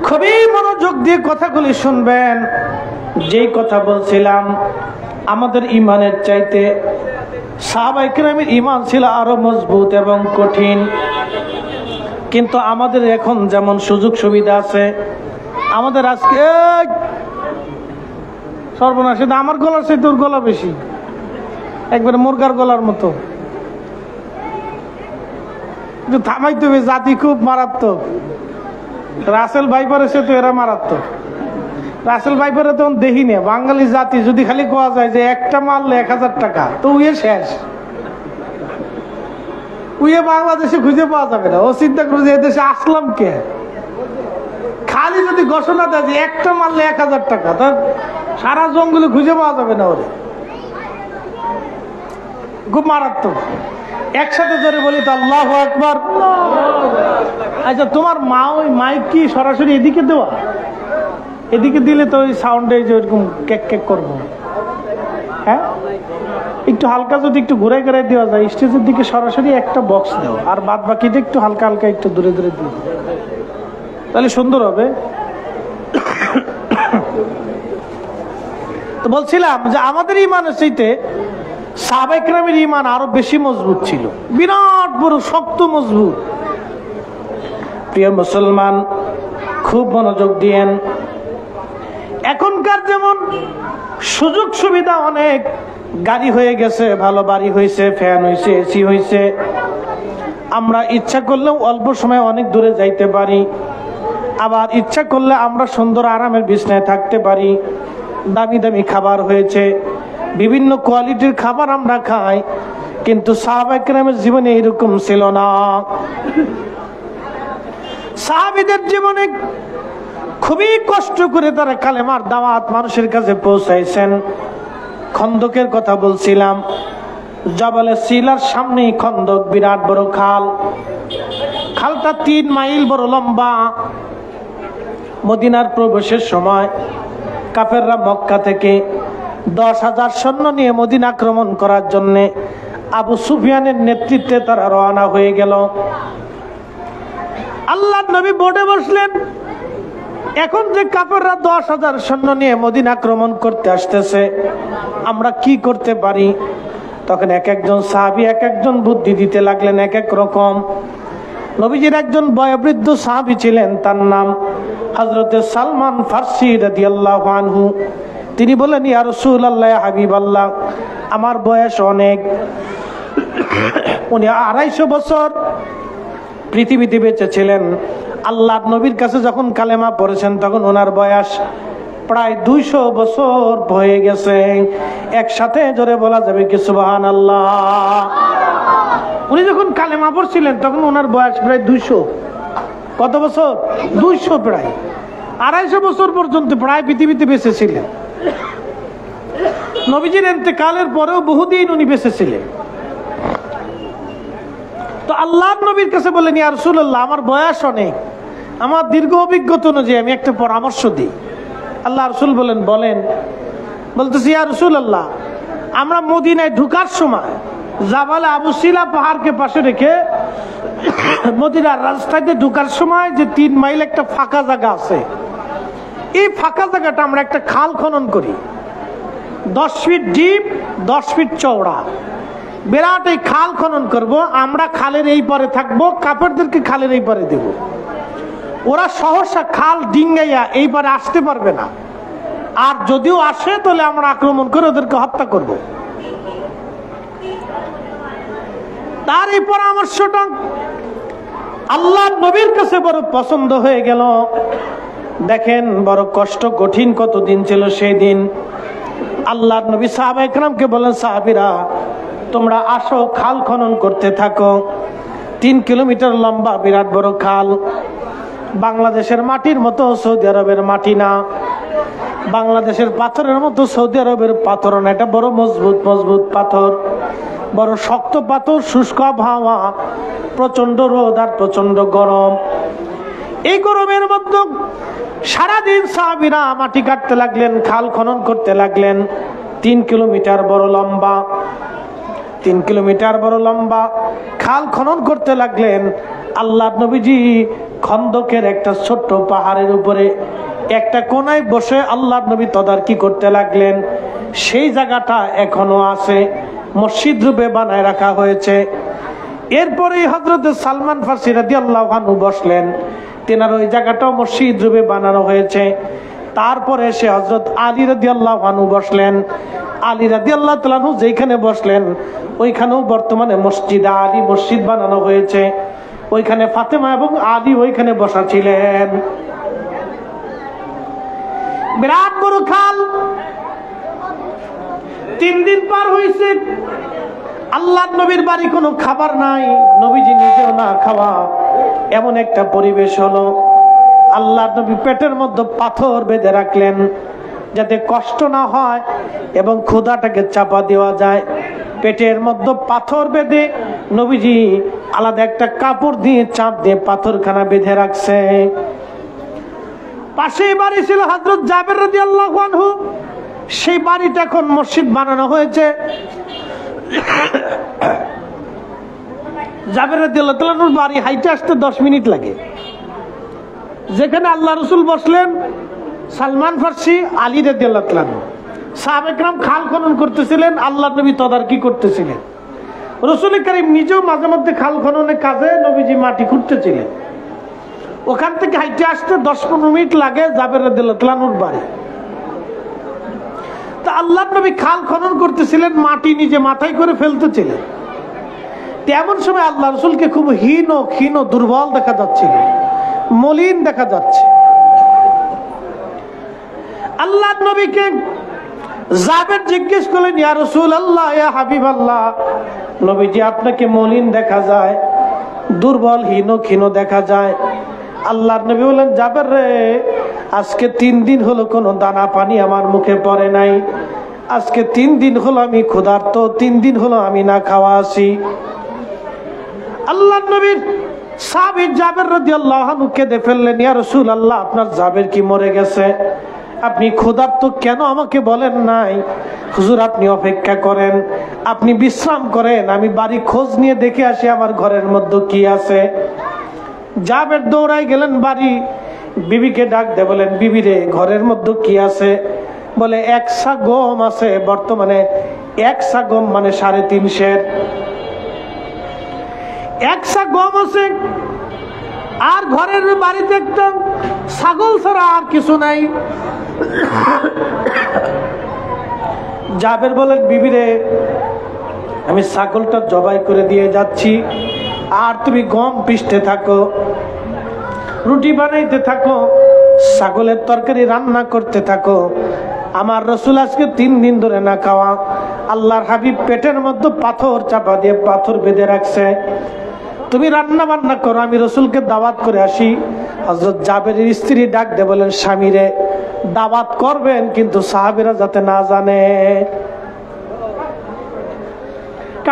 খুবই মনোযোগ দিয়ে কথাগুলি শুনবেন। যেই কথা বলছিলাম, আমাদের ইমানের চাইতে সাহাবায়ে কেরামের ইমান ছিল আরো মজবুত এবং কঠিন। কিন্তু আমাদের এখন যেমন সুযোগ সুবিধা আছে, আমাদের আজকে সর্বনাশ, আমার গলার চাইতে তোর গলা বেশি, একবারে মুরগার গলার মতো। থামাইতে হবে, জাতি খুব মারাত্মক। রাসেল ভাইপারের সে তো এরা মারাত্মক। রাসেল ভাইপারে তখন দেখি না, বাঙালি জাতি যদি খালি কোয়া যায় যে একটা মারলে 1000 টাকা, তো উইয়ে শেষ, উইয়ে বাংলাদেশে খুঁজে পাওয়া যাবে না। ও চিন্তা করে যে এদেশে আসলাম কে, খালি যদি ঘোষণা দেয় যে একটা মারলে 1000 টাকা, তার সারা জঙ্গলে খুঁজে পাওয়া যাবে না। ওরে খুব মারাত্মক। একসাথে ধরে বলি তো আল্লাহু আকবার। আচ্ছা, তোমার মা ওই মাইক কি সরাসরি এদিকে দেওয়া? এদিকে দিলে তো ওই সাউন্ডে যে ওইরকম কেক কেক করবো। হ্যাঁ, একটু হালকা যদি একটু ঘুরে ঘুরে দেওয়া যায়, স্টেজের দিকে সরাসরি একটা বক্স দেও, আর বাদ বাকিটা একটু হালকা হালকা একটু দূরে দূরে দিও, তাহলে সুন্দর হবে। তো বলছিলাম যে আমাদের ইমানের চাইতে সাহাবায়ে কেরামের ইমান আরো বেশি মজবুত ছিল, বিরাট বড় শক্ত মজবুত। প্রিয় মুসলমান, খুব মনোযোগ দিয়েন। এখনকার যেমন সুযোগ সুবিধা অনেক, গাড়ি হয়ে গেছে, ভালো বাড়ি হয়েছে, ফ্যান হয়েছে, এসি হয়েছে, আমরা ইচ্ছা করলেও অল্প সময় অনেক দূরে যাইতে পারি। আবার ইচ্ছা করলে আমরা সুন্দর আরামের বিছানায় থাকতে পারি। দামি দামি খাবার হয়েছে, বিভিন্ন কোয়ালিটির খাবার আমরা খাই, কিন্তু সাহাবায়ে কেরামের জীবনে এরকম ছিল না। সাহাবীদের জীবনে খুবই কষ্ট করে তারা কালেমার দাওয়াত মানুষের কাছে পৌঁছাইছেন। খন্দকের কথা বলছিলাম, জবলে সিলার সামনেই খন্দক, বিরাট বড় খাল। খালটা 3 মাইল বড় লম্বা। মদিনার প্রবেশের সময় কাফেররা মক্কা থেকে 10,000 সৈন্য নিয়ে মদিনা আক্রমণ করার জন্য আবু সুফিয়ানের নেতৃত্বে তারা রওনা হয়ে গেল। আল্লাহর নবী বোর্ডে বসলেন। এখন যে কাফেররা 10,000 সৈন্য নিয়ে মদিনা আক্রমণ করতে আসতেছে, আমরা কি করতে পারি? তখন এক একজন সাহাবী এক একজন বুদ্ধি দিতে লাগলেন, এক এক রকম। নবীজির একজন বয়োবৃদ্ধ সাহাবী ছিলেন, তার নাম হযরতে সালমান ফারসি রাদিয়াল্লাহু আনহু। তিনি বলেন, ইয়া রাসূলুল্লাহ, ইয়া হাবিবাল্লাহ, আমার বয়স অনেক। উনি 250 বছর পৃথিবীতে বেঁচে ছিলেন। আল্লাহর নবীর কাছে যখন কালেমা পড়েছেন তখন ওনার বয়স প্রায় 200 বছর হয়ে গেছে। একসাথে জোরে বলা যাবে কি সুবহানাল্লাহ? উনি যখন কালেমা পড়ছিলেন তখন ওনার বয়স প্রায় 200। কত বছর? 200। প্রায় 250 বছর পর্যন্ত প্রায় পৃথিবীতে বেঁচে ছিলেন। নবীজির ইন্তেকালের পরেও বহুদিন উনি বেঁচে ছিলেন। তো আল্লাহর নবীর কাছে বলেন, ইয়া রাসূলুল্লাহ, আমার বয়স অনেক, আমার দীর্ঘ অভিজ্ঞতা অনুযায়ী আমি একটা পরামর্শ দিই। আল্লাহ রাসূল বলেন, বলেন। বলতেছি, ইয়া রাসূলুল্লাহ, আমরা মদিনায় ঢোকার সময় জাবালে আবু সিলা পাহাড়কে পাশে রেখে মদিনার রাস্তাতে ঢোকার সময় যে 3 মাইল একটা ফাঁকা জায়গা আছে, এই ফাঁকা জায়গাটা আমরা একটা খাল খনন করি, 10 ফিট ডিপ, 10 ফিট চওড়া, বিরাট এই খাল খনন করব। আমরা খালের এই পারে থাকবো, কাফেরদেরকে খালের এই পারে দেব। ওরা সহসা খাল ডিঙ্গাইয়া এই পারে আসতে পারবে না, আর যদিও আসে তাহলে আমরা আক্রমণ করে ওদেরকে হত্যা করব। তার এই পরামর্শটা আল্লাহর নবীর কাছে বড় পছন্দ হয়ে গেল। দেখেন বড় কষ্ট কঠিন কতদিন ছিল সেই দিন। আল্লাহর নবী সাহাবায়ে কেরামকে বলেন, সাহাবীরা তোমরা আসো, খাল খনন করতে থাকো। 3 কিলোমিটার লম্বা বিরাট বড় খাল। বাংলাদেশের মাটির মতো সৌদি আরবের মাটি না, বাংলাদেশের পাথরের মতো সৌদি আরবের পাথর না, এটা বড় মজবুত মজবুত পাথর, বড় শক্ত পাথর, শুষ্ক আবহাওয়া, প্রচন্ড রোদ আর প্রচন্ড গরম। এই গরমের মধ্যে সারাদিন সাহাবীরা মাটি কাটতে লাগলেন, খাল খনন করতে লাগলেন। 3 কিলোমিটার বড় লম্বা, 3 কিলোমিটার বড় লম্বা খাল খনন করতে লাগলেন। আল্লাহ নবীজি খন্দকের একটা ছোট্ট পাহাড়ের উপরে একটা কোনায় বসে আল্লাহ নবী তদারকি করতে লাগলেন। সেই জায়গাটা এখনো আছে, মসজিদ রূপে বানায় রাখা হয়েছে। এরপরে হযরত সালমান ফারসি রাদিয়াল্লাহু আনহু বসলেন, তেনার ওই জায়গাটাও মসজিদ রূপে বানানো হয়েছে। তারপরে সে হযরত আলী রাদিয়াল্লাহু আনহু বসলেন। আলী রাদিয়াল্লাহু তাআলা আনহু যেখানে বসলেন ওইখানেও বর্তমানে মসজিদ আলী মসজিদ বানানো হয়েছে। ওইখানে ফাতেমা এবং আলী ওইখানে বসা ছিলেন। বিরাট বড় খাল। 3 দিন পার হয়েছে, আল্লাহ নবীর বাড়ি কোনো খাবার নাই, নবীজি নিজেও না খাওয়া, এমন একটা পরিবেশ হলো। আল্লাহ নবী পেটের মধ্যে পাথর বেঁধে রাখলেন যাতে কষ্ট না হয় এবং ক্ষুধাটাকে চাপা দেওয়া যায়। পেটের মধ্যে পাথর বেঁধে নবীজি আলাদা একটা কাপড় দিয়ে চাপ দিয়ে পাথরখানা বেঁধে রাখছে। পাশেই বাড়ি ছিল হযরত জাবের রাদিয়াল্লাহু আনহু, সেই বাড়িটা এখন মসজিদ বানানো হয়েছে। জাবের রাদিয়াল্লাহু তাআলা আনহুর বাড়ি হাইটে আসতে 10 মিনিট লাগে। যেখানে আল্লাহ রাসূল বসলেন, সালমান ফারসি, আলী রাদিয়াল্লাহু তাআলা আনহু, সাহাবায়ে কেরাম খাল খনন করতেছিলেন, আল্লাহ নবী তদারকি করতেছিলেন। রাসূল করিম নিজেও মাঝে মধ্যে খাল খননের কাজে নবীজি মাটি খুঁড়তেছিলেন। ওখান থেকে হাইটে আসতে 10-15 মিনিট লাগে জাবের রাদিয়াল্লাহু তাআলা আনহুর বাড়ি। তা আল্লাহ নবী খাল খনন করতেছিলেন, মাটি নিজে মাথায় করে ফেলতেছিলেন। তেমন সময় আল্লাহ রাসূলকে খুব ক্ষীণ দুর্বল দেখা যাচ্ছিল, মলিন দেখা যাচ্ছে। আল্লাহ নবীকে জাবের জিজ্ঞেস করলেন, ইয়া রাসূলুল্লাহ, ইয়া হাবিবাল্লাহ, নবীজি আপনাকে মলিন দেখা যায়, দুর্বল ক্ষীণ দেখা যায়। আল্লাহ নবী বললেন, জাবের রে, আজকে 3 দিন হলো কোনো দানা পানি আমার মুখে পড়ে নাই। আজকে 3 দিন হলো আমি ক্ষুধার্ত, 3 দিন হলো আমি না খাওয়া আছি। আল্লাহ নবীর সাহাবী জাবের রাদিয়াল্লাহু আনহু কেঁদে ফেললেন, ইয়া রাসূলুল্লাহ, আপনার জাবের কি মরে গেছে? আপনি ক্ষুধার্ত কেন আমাকে বলেন নাই? হুজুর, আপনি অপেক্ষা করেন, আপনি বিশ্রাম করেন, আমি বাড়ি খোঁজ নিয়ে দেখে আসি আমার ঘরের মধ্যে কি আছে। জাবের দৌড়াই গেলেন বাড়ি, বিবিকে ডাক দিয়ে বলেন, বিবি রে, ঘরের মধ্যে কি আছে? বলে 1 সা গম আছে। বর্তমানে 1 সা গম মানে 3.5 সের। 1 সা গম আছে, আর ঘরের বাড়িতে একটা ছাগল ছাড়া আর কিছু নাই। জাবের বলেন, বিবি রে, আমি ছাগলটা জবাই করে দিয়ে যাচ্ছি, আর তুমি গম পিষতে থাকো, রুটি বানাইতে থাকো, ছাগলের তরকারি রান্না করতে থাকো। আমার রাসূল আজকে 3 দিন ধরে না খাওয়া। আল্লাহর হাবিব পেটের মধ্যে পাথর চাপা দিয়ে পাথর বেঁধে রাখছে, তুমি রান্না বান্না করো, আমি রাসূলকে দাওয়াত করে আসি। হযরত জাবেরের স্ত্রী ডাক দিয়ে বলেন, স্বামী রে, দাওয়াত করবেন কিন্তু সাহাবীরা যাতে না জানে।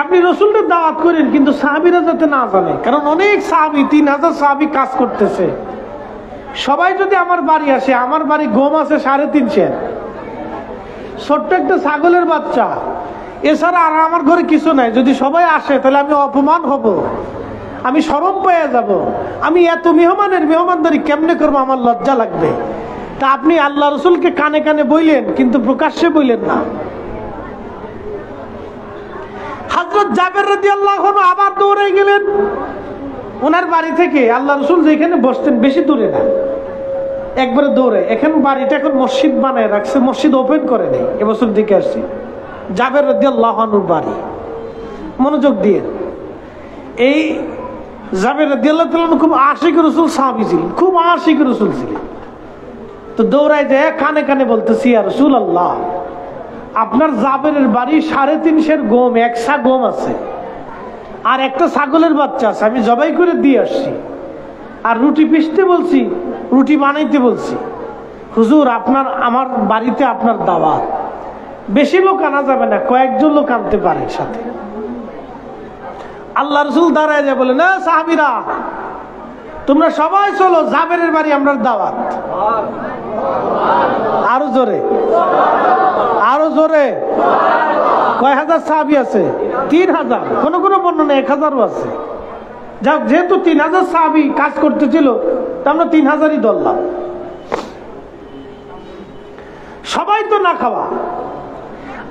আপনি রাসূলের দাওয়াত করেন কিন্তু সাহাবীরা যাতে না জানে, কারণ অনেক সাহাবী, 3000 সাহাবী কাজ করতেছে। সবাই যদি আমার বাড়ি আসে, আমার বাড়ি গম আছে 3.5 সের, ছোট্ট একটা ছাগলের বাচ্চা, এছাড়া আর আমার ঘরে কিছু নাই। যদি সবাই আসে তাহলে আমি অপমান হব, আমি শরম পেয়ে যাব, আমি এত মেহমানদারি কেমনে করবো, আমার লজ্জা লাগবে। তা আপনি আল্লাহ রাসূলকে কানে কানে বললেন কিন্তু প্রকাশ্যে বললেন না। হযরত জাবের রাদিয়াল্লাহু আনহু আবার দৌড়ে গেলেন ওনার বাড়ি থেকে। আল্লাহ রাসূল যেখানে বসতেন বেশি দূরে না, একবারে দৌড়ে। এখন বাড়িটা এখন মসজিদ বানায় রাখছে, মসজিদ ওপেন করে নেই। এবছর দিকে আসছি জাবের রাদিয়াল্লাহু আনহুর বাড়ি, মনোযোগ দিয়ে। এই জাবের রাদিয়াল্লাহু তাআলা খুব আশিক রাসূল সাহাবী ছিলেন, খুব আশিক রাসূল ছিলেন। তো দৌড়ায় যায় কানে কানে বলতেছি, ইয়া রাসূলুল্লাহ, আপনার জাবেরের বাড়ি 3.5 সের গম, 1 সা গম আছে, আর একটা ছাগলের বাচ্চা আছে, আমি জবাই করে দিয়ে আসছি, আর রুটি পিষতে বলছি, রুটি বানাইতে বলছি। হুজুর, আমার বাড়িতে আপনার দাওয়াত, বেশি লোক আনা যাবে না, কয়েকজন লোক আনতে পারে সাথে। আল্লাহ রাসূল দাঁড়ায় যায় বলে, না সাহাবীরা, তোমরা সবাই চলো, জাবেরের বাড়ি আমরা দাওয়াত। আরো জোরে, আরো জোরে। কয় হাজার সাহাবী আছে? 3000, কোন কোন বর্ণনা 1000ও আছে। যাক, যেহেতু 3000 সাহাবী কাজ করতেছিল, আমরা 3000ই ধরলাম। সবাই তো না খাওয়া।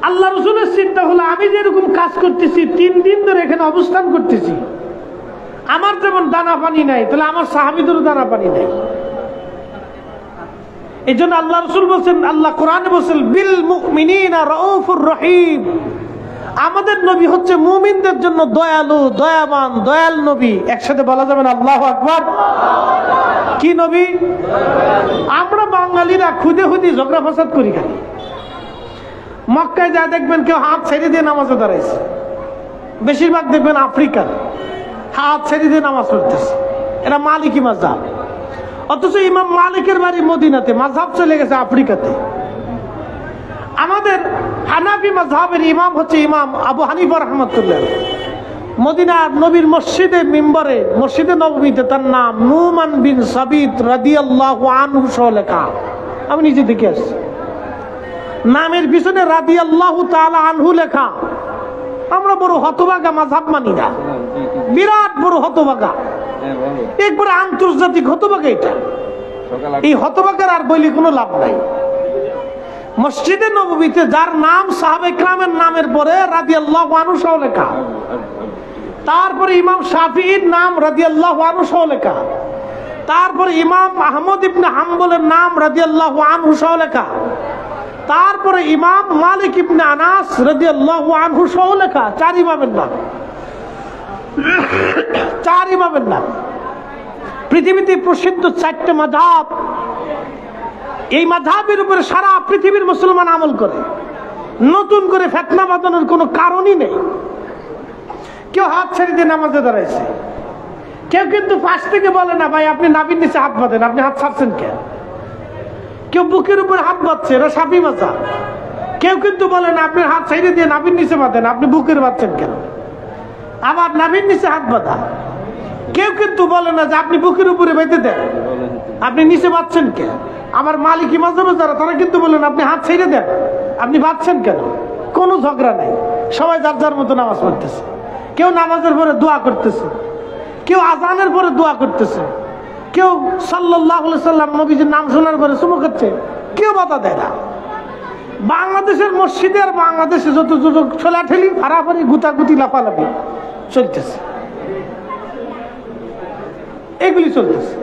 আল্লাহ রাসূলের চিন্তা হলো, আমি যেরকম কাজ করতেছি, 3 দিন ধরে এখানে অবস্থান করতেছি, আমার যেমন দানা পানি নাই, তাহলে আমার সাহাবীদেরও দানা পানি নাই। এই জন্য আল্লাহ রাসূল বলছেন, আল্লাহ কোরআনে বলছেন, বিল মুমিনিনা রাউফুর রহিম। আমাদের নবী হচ্ছে মুমিনদের জন্য দয়ালু, দয়াবান, দয়াল নবী। একসাথে বলা যাবে না আল্লাহু আকবার? কি নবী? আমরা বাঙালিরা খুদে খুদি ঝগড়া ফাসাদ করি খালি। মক্কায় যা দেখবেন কেউ হাত ছেড়ে দিয়ে নামাজে দাঁড়াইছে, বেশিরভাগ দেখবেন আফ্রিকান, হাত ছেড়ে দিয়ে নামাজ পড়তেছে। এরা মালিকি মাযহাব। অথচ ইমাম মালিকের বাড়ি মদিনাতে, মাযহাব চলে গেছে আফ্রিকাতে। আমাদের হানাফি মাযহাবের ইমাম হচ্ছে ইমাম আবু হানিফা রাহমাতুল্লাহ। মদিনার নবীর মসজিদে মিম্বরে, মসজিদে নববীতে তার নাম নুমান বিন সাবিত রাদিয়াল্লাহু আনহু সহ লেখা। আমি নিজে দেখে আসছি, নামের পিছনে রাদিয়াল্লাহু তাআলা আনহু লেখা। আমরা বড় হতভাগা, মাযহাব মানি না, বিরাট বড় হতভাগা, একবারে আন্তর্জাতিক হতভাগা। এটা এই হতভাগার আর বলি কোনো লাভ নাই। মসজিদে নববীতে যার নাম সাহাবে কেরামের নামের পরে রাদিয়াল্লাহু আনহু সহ লেখা, তারপরে ইমাম শাফিঈর নাম রাদিয়াল্লাহু আনহু সহ লেখা, তারপরে ইমাম আহমদ ইবনে হাম্বলের নাম রাদিয়াল্লাহু আনহু সহ লেখা, তারপরে ইমাম মালিক ইবনে আনাস রাদিয়াল্লাহু আনহু সহ লেখা। 4 ইমামের নাম, 4 ইমামের নাম। পৃথিবীতে প্রসিদ্ধ 4টে মাযহাব। এই মাযহাবের উপরে সারা পৃথিবীর মুসলমান আমল করে। নতুন করে ফিতনা বাঁধানোর কোনো কারণই নেই। কেউ হাত ছেড়ে দিয়ে নামাজে দাঁড়াইছে, কেউ কিন্তু পাশ থেকে বলে না, ভাই আপনি নাভির নিচে হাত বাঁধেন, আপনি হাত ছাড়ছেন কেন? কেউ বুকের উপরে হাত বাঁধছে, এটা শাফি মাযহাব। কেউ কিন্তু বলে না, আপনি হাত ছেড়ে দিয়ে নাভির নিচে বাঁধেন, আপনি বুকের বাঁধছেন কেন? আবার নাভির নিচে হাত বাঁধা। কেউ কিন্তু বলে না যে আপনি বুকের উপরে বেঁধে দেন, আপনি নিচে বাঁধছেন কেন? আমার মালিকি মাযহাবে যারা, তারা কিন্তু বলেন আপনি হাত ছেড়ে দেন, আপনি বাঁধছেন কেন? কোনো ঝগড়া নাই, সবাই যার যার মতো নামাজ পড়তেছে। কেউ নামাজের পরে দোয়া করতেছে, কেউ আজানের পরে দোয়া করতেছে, কেউ সাল্লাল্লাহু আলাইহি সাল্লাম নবীজির নাম শোনার পরে চুমু খাচ্ছে, কেউ বাধা দেয় না। বাংলাদেশের মসজিদে আর বাংলাদেশে যত ঠেলাঠেলি, ফাড়াফাড়ি, গুতাগুতি, লাফালাফি চলতেছে, এগুলি চলতেছে।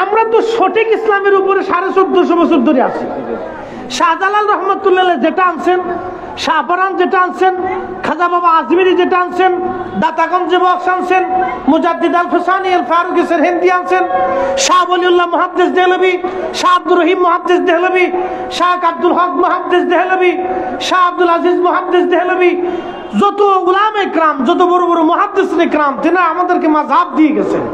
আমরা তো সঠিক ইসলামের উপরে 1450 বছর ধরে আছি। শাহজালাল রহমতুল্লাহ যেটা আনছেন, শাহপরান যেটা আনছেন, খাজা বাবা আজমিরি যেটা আনছেন, দাতাগঞ্জে বক্স আনছেন, মুজাদ্দিদ আল ফুসানি আল ফারুকি সিরহিন্দি আনছেন, শাহ ওলিউল্লাহ মুহাদ্দিস দেহলভী, শাহ আব্দুর রহিম মুহাদ্দিস দেহলভী, শাহ আব্দুল হক মুহাদ্দিস দেহলভী, শাহ আব্দুল আজিজ মুহাদ্দিস দেহলভী, যত উলামা ইকরাম, যত বড় বড় মুহাদ্দিসিন ইকরাম, তিনি আমাদেরকে মাযহাব দিয়ে গেছেন।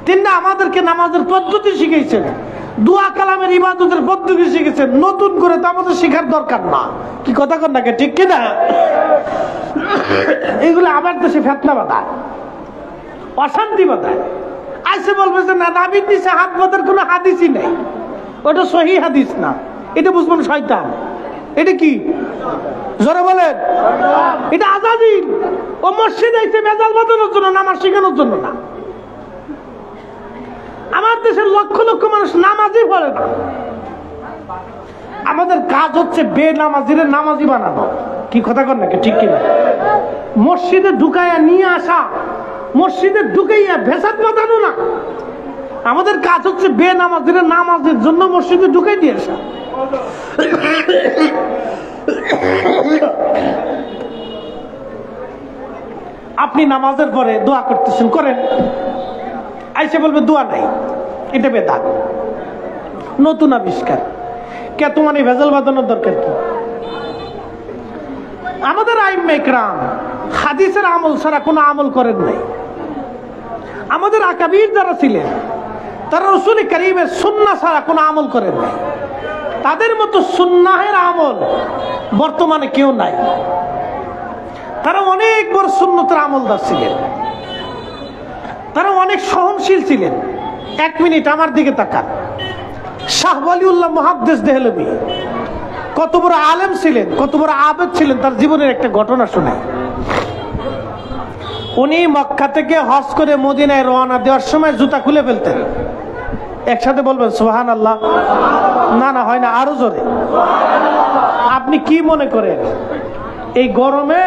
তিনি আমাদেরকে নামাজের পদ্ধতি শিখিয়েছেন, দোয়া কালামের ইবাদতের পদ্ধতি শিখেছেন। নতুন করে তো আমাদের শেখার দরকার না। কি কথা কন নাকি, ঠিক কিনা? এইগুলো আমার দেশে ফিতনা বাঁধায়, অশান্তি বাঁধায়। আইসে বলবে যে না, নাভির নিচে হাত বাঁধার কোনো হাদিসই নেই, ওটা সহিহ হাদিস না, এটা বুঝবেন শয়তান। এটা কি জোরে বলেন? এটা আজাদিল। ও মসজিদে আইছে মেজাল বাঁধানোর জন্য, নামাজ শেখানোর জন্য না। আমার দেশের লক্ষ লক্ষ মানুষ নামাজই পড়ে না। আমাদের কাজ হচ্ছে বেনামাজিরে নামাজি বানানো। কি কথা কর নাকি, ঠিক কিনা? মসজিদে ঢুকাইয়া নিয়ে আসা, মসজিদে ঢুকাইয়া ভেসাদ বাঁধানো না। আমাদের কাজ হচ্ছে বেনামাজিরে নামাজের জন্য মসজিদে ঢুকাই দিয়ে আসা। আপনি নামাজের পরে দোয়া করতেছেন, করেন। আইসে বলবে দোয়া নাই, এটা বেদাত, নতুন আবিষ্কার। কে তোমার এই ভেজাল বাঁধানোর দরকার কি? আমাদের আইম্মা ইকরাম হাদিসের আমল ছাড়া কোনো আমল করেন নাই। আমাদের আকাবির যারা ছিলেন, তারা রাসূল কারীমের সুন্নাহ ছাড়া কোনো আমল করেন নাই। তাদের মতো সুন্নাহের আমল বর্তমানে কেউ নাই। তারা অনেক বড় সুন্নতের আমলদার ছিলেন, তারা অনেক সহনশীল ছিলেন। 1 মিনিট আমার দিকে তাকান। শাহ ওলিউল্লাহ মুহাদ্দিস দেহলভী কত বড় আলেম ছিলেন, কত বড় আবেদ ছিলেন, তার জীবনের একটা ঘটনা শোনায়। উনি মক্কা থেকে হজ করে মদিনায় রওনা দেওয়ার সময় জুতা খুলে ফেলতেন। একসাথে বলবেন সুবহানাল্লাহ। না না হয় না, আরো জোরে। আপনি কি মনে করেন এই গরমে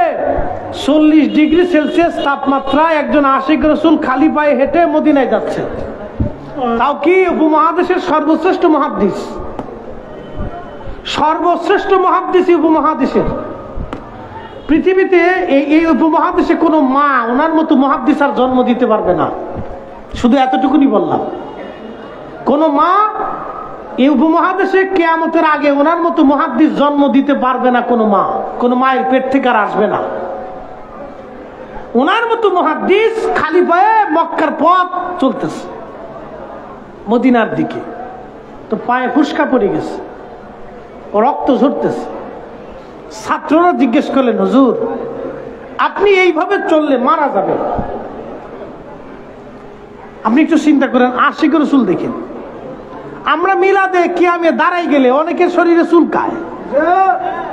40 ডিগ্রি সেলসিয়াস তাপমাত্রায় একজন আশিক রাসূল খালি পায়ে হেঁটে মদিনায় যাচ্ছে, তাও কি উপমহাদেশের সর্বশ্রেষ্ঠ মুহাদ্দিস, সর্বশ্রেষ্ঠ মুহাদ্দিস উপমহাদেশের। পৃথিবীতে এই উপমহাদেশে কোনো মা ওনার মতো মুহাদ্দিস আর জন্ম দিতে পারবে না। শুধু এতটুকুনি বললাম, কোন মা এই উপমহাদেশে কিয়ামতের আগে ওনার মতো মুহাদ্দিস জন্ম দিতে পারবে না। কোন মায়ের পেট থেকে আর আসবে না ওনার মতো মুহাদ্দিস। খালি পায়ে মক্কার পথ চলতেছে মদিনার দিকে, তো পায়ে ফুসকা পড়ে গেছে, রক্ত ঝরতেছে। ছাত্ররা জিজ্ঞেস করলেন, হুজুর আপনি এইভাবে চললে মারা যাবে। আপনি একটু চিন্তা করেন, আশিক রাসূল দেখেন, আমরা মিলাদে কিয়ামে দাঁড়াই গেলে অনেকের শরীরে চুলকায়।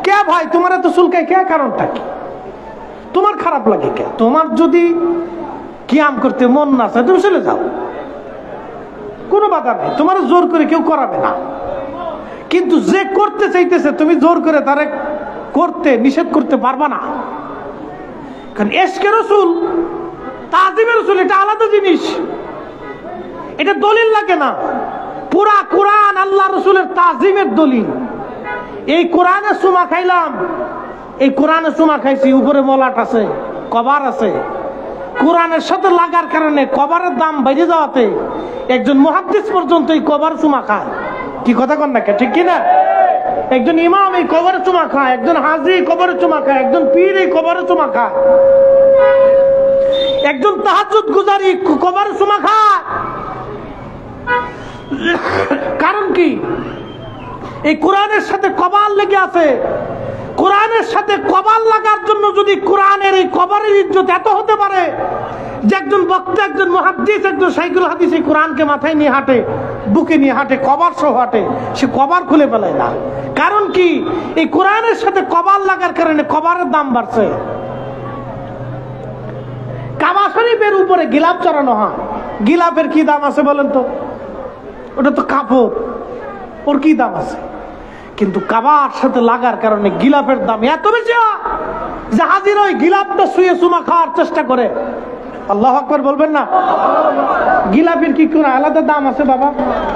কে ভাই তোমার এত চুলকায় কে? কারণটা কি? তোমার খারাপ লাগে কে? তোমার যদি কিয়াম করতে মন না চায় তুমি চলে যাও, কোনো বাধা নেই, তোমার জোর করে কেউ করাবে না। কিন্তু যে করতে চাইতেছে তুমি জোর করে তারে করতে নিষেধ করতে পারবা না। কারণ ইশকে রাসূল, তাজিমে রাসূল এটা আলাদা জিনিস, এটা দলিল লাগে না। পুরা কোরআন আল্লাহ রাসূলের তাজিমের দলিল। এই কোরআনে সুমা খাইলাম, এই কোরআনে সুমা খাইছি, উপরে মলাট আছে, কভার আছে। কোরআনের সাথে লাগার কারণে কভারের দাম বেড়ে যাওয়াতে একজন মুহাদ্দিস পর্যন্ত এই কভার সুমা খায়। কি কথা কন না কে? ঠিক কিনা? একজন ইমাম এই কবরে চুমা খায়, একজন হাজী কবরে চুমা খায়, একজন পীর এই কবরে চুমা খায়, একজন তাহাজ্জুদ গুজারি কবরে চুমা খায়। কারণ কি? এই কোরআনের সাথে কবাল লেগে আছে। কোরআনের সাথে কবাল লাগার জন্য যদি কোরআনের এই কবরের ইজ্জত এত হতে পারে যে একজন বক্তা, একজন মুহাদ্দিস, একজন শাইখুল হাদিস এই কোরআনকে মাথায় নিয়ে হাঁটে, বুকে নিয়ে হাঁটে, কবর সহ হাঁটে, সে কবর খুলে ফেলায় না। কারণ কি? এই কোরআনের সাথে কবর লাগার কারণে কবরের দাম বাড়ছে। কাবা শরীফের উপরে গিলাফ চড়ানো হয়, গিলাফের কি দাম আছে বলেন তো? ওটা তো কাপড়, ওর কি দাম আছে? কিন্তু কাবার সাথে লাগার কারণে গিলাফের দাম এত বেশি যে হাজির ওই গিলাফটা শুয়ে চুমা খাওয়ার চেষ্টা করে। আল্লাহু আকবার বলবেন না? গিলাফের কি কোনো আলাদা দাম আছে বাবা?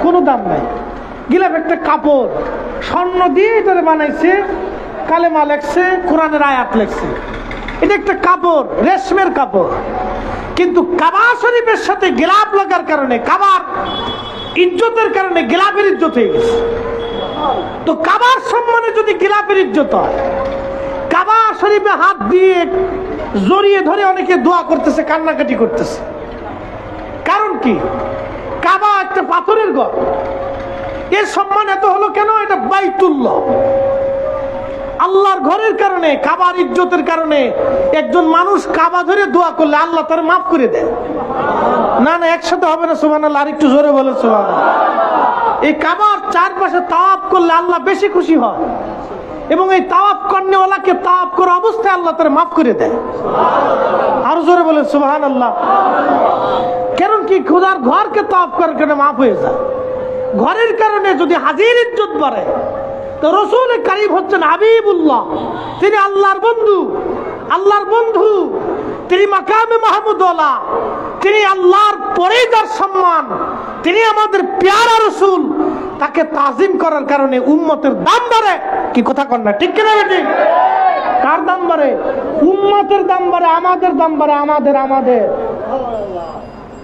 কোনো দাম নাই। গিলাফ একটা কাপড়, স্বর্ণ দিয়ে এটারে বানাইছে, কালেমা লেখছে, কোরআনের আয়াত লেখছে। এটা একটা কাপড়, রেশমের কাপড়। কিন্তু কাবা শরীফের সাথে গিলাফ লাগার কারণে, কাবার ইজ্জতের কারণে গিলাফের ইজ্জত হয়ে গেছে। তো কাবার সম্মানে যদি গিলাফের ইজ্জত হয়, কাবা শরীফে হাত দিয়ে জড়িয়ে ধরে অনেকে দোয়া করতেছে, কান্নাকাটি করতেছে। কারণ কি? কাবা একটা পাথরের ঘর, এর সম্মান এত হলো কেন? এটা বাইতুল্লাহ, আল্লাহর ঘরের কারণে, কাবার ইজ্জতের কারণে একজন মানুষ কাবা ধরে দোয়া করলে আল্লাহ তার মাফ করে দেয়। না না, একসাথে হবে না সুবহানাল্লাহ, আর একটু জোরে বলে সুবহানাল্লাহ। এই কাবার চারপাশে তাওয়াফ করলে আল্লাহ বেশি খুশি হয়, এবং এই তাওয়াফ করনেওয়ালাকে তাওয়াফ করা অবস্থায় আল্লাহ তার মাফ করে দেয়। আরো জোরে বলে সুবহানাল্লাহ। কারণ কি? খোদার ঘরকে তাওয়াফ করার কারণে মাফ হয়ে যায়। ঘরের কারণে যদি হাজির ইজ্জত বাড়ে, তো রাসূল কারীম হচ্ছেন হাবিবুল্লাহ, তিনি আল্লাহর বন্ধু, আল্লাহর বন্ধু, তিনি মাকামে মাহমুদওয়ালা, তিনি আল্লাহর পরেই যার সম্মান, তিনি আমাদের প্যারা রাসূল। তাকে তাজিম করার কারণে উম্মতের দাম বাড়ে। কি কথা কন না? ঠিক কিনা বেটি? কার দাম বাড়ে? উম্মতের দাম বাড়ে, আমাদের দাম বাড়ে, আমাদের।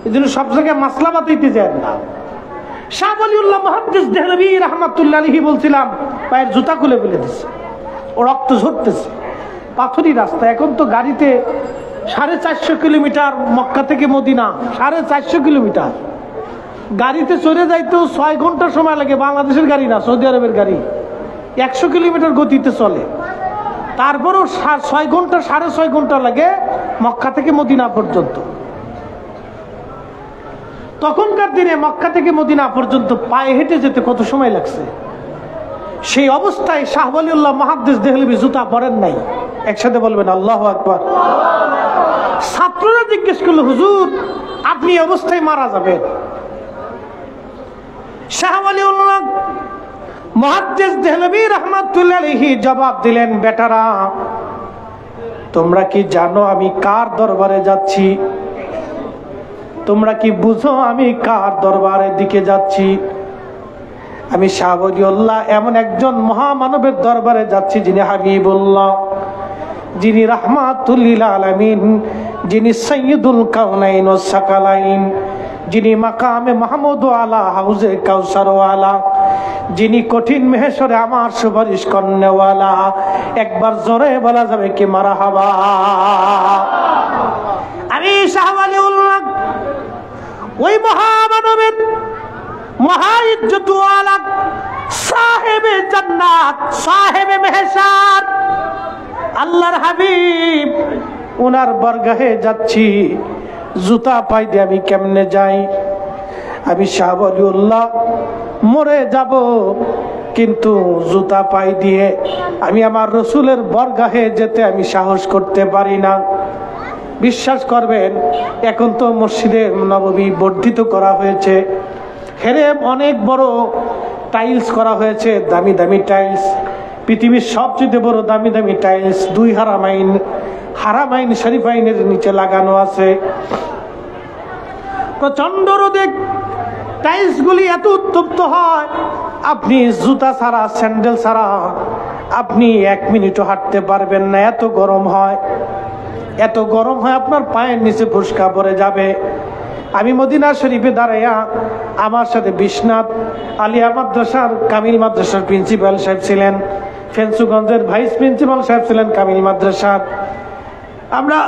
এই জন্য সব জায়গায় মাসলা বাতাইতে যায় না। শাহ ওলিউল্লাহ মুহাদ্দিস দেহলভী রাহমাতুল্লাহ আলাইহি বলছিলাম, পায়ের জুতা খুলে ফেলে দিচ্ছে, ও রক্ত ঝরতেছে, পাথরি রাস্তা। এখন তো গাড়িতে 450 কিলোমিটার মক্কা থেকে মদিনা, 450 কিলোমিটার গাড়িতে চলে যাইতেও 6 ঘন্টা সময় লাগে। বাংলাদেশের গাড়ি না, সৌদি আরবের গাড়ি 100 কিলোমিটার গতিতে চলে। তারপরও 6 ঘন্টা, 6.5 ঘন্টা লাগে মক্কা থেকে মদিনা পর্যন্ত। তখনকার দিনে মক্কা থেকে মদিনা পর্যন্ত পায়ে হেঁটে যেতে কত সময় লাগছে? সেই অবস্থায় শাহ ওলিউল্লাহ মুহাদ্দিস দেহলভী জুতা পরেন নাই। একসাথে বলবেন আল্লাহু আকবার। ছাত্ররা জিজ্ঞেস করলো, হুজুর আপনি অবস্থায় মারা যাবেন। শাহ ওয়ালিউল্লাহ মুহাদ্দিস দেহলভী রাহমাতুল্লাহ আলাইহি জবাব দিলেন, বেটারা তোমরা কি জানো আমি কার দরবারে যাচ্ছি? তোমরা কি বুঝো আমি কার দরবারের দিকে যাচ্ছি? আমি শাহ ওয়ালিউল্লাহ এমন একজন মহামানবের দরবারে যাচ্ছি যিনি হাবিবুল্লাহ, যিনি রাহমাতুল লিল আলামিন, যিনি সাইয়্যিদুল কাউনাইন ওয়াস সাকালাইন, যিনি মাকামে মাহমুদ আলা হাউজে কাউসার ওয়ালা, যিনি কঠিন মেহশরে আমার সুপারিশ করনেওয়ালা। একবার জোরে বলা যাবে কি মারহাবা? আমি শাহ ওয়ালিউল্লাহ ওই মহামানবের মহা ইজ্জতওয়ালা সাহেবে জান্নাত, সাহেবে মেহশর, আল্লাহর হাবিব ওনার বরগাহে যাচ্ছি। জুতা পাই দিয়ে আমি কেমনে যাই? আমি শাহ ওয়ালিউল্লাহ মরে যাব, কিন্তু জুতা পাই দিয়ে আমি আমার রসুলের বরগাহে যেতে আমি সাহস করতে পারি না। বিশ্বাস করবেন, এখন তো মসজিদে নববী বর্ধিত করা হয়েছে, হেরে অনেক বড় টাইলস করা হয়েছে, দামি দামি টাইলস, পৃথিবীর সবচেয়ে বড় দামি দামি টাইলস 2 হারামাইন শরীফাইনের নিচে লাগানো আছে। প্রচন্ড রোদে টাইলস গুলি এত উত্তপ্ত হয়, আপনি জুতা ছাড়া, স্যান্ডেল ছাড়া আপনি 1 মিনিটও হাঁটতে পারবেন না, এত গরম হয়। এত গরম হয় আপনার পায়ের নিচে ফুসকা পড়ে যাবে। আমি মদিনা শরীফে দাঁড়াইয়া, আমার সাথে বিশ্বনাথ আলিয়া মাদ্রাসার কামিল মাদ্রাসার প্রিন্সিপাল সাহেব ছিলেন, ফেন্সুগঞ্জের ভাইস প্রিন্সিপাল সাহেব ছিলেন কামিল মাদ্রাসার। আমরা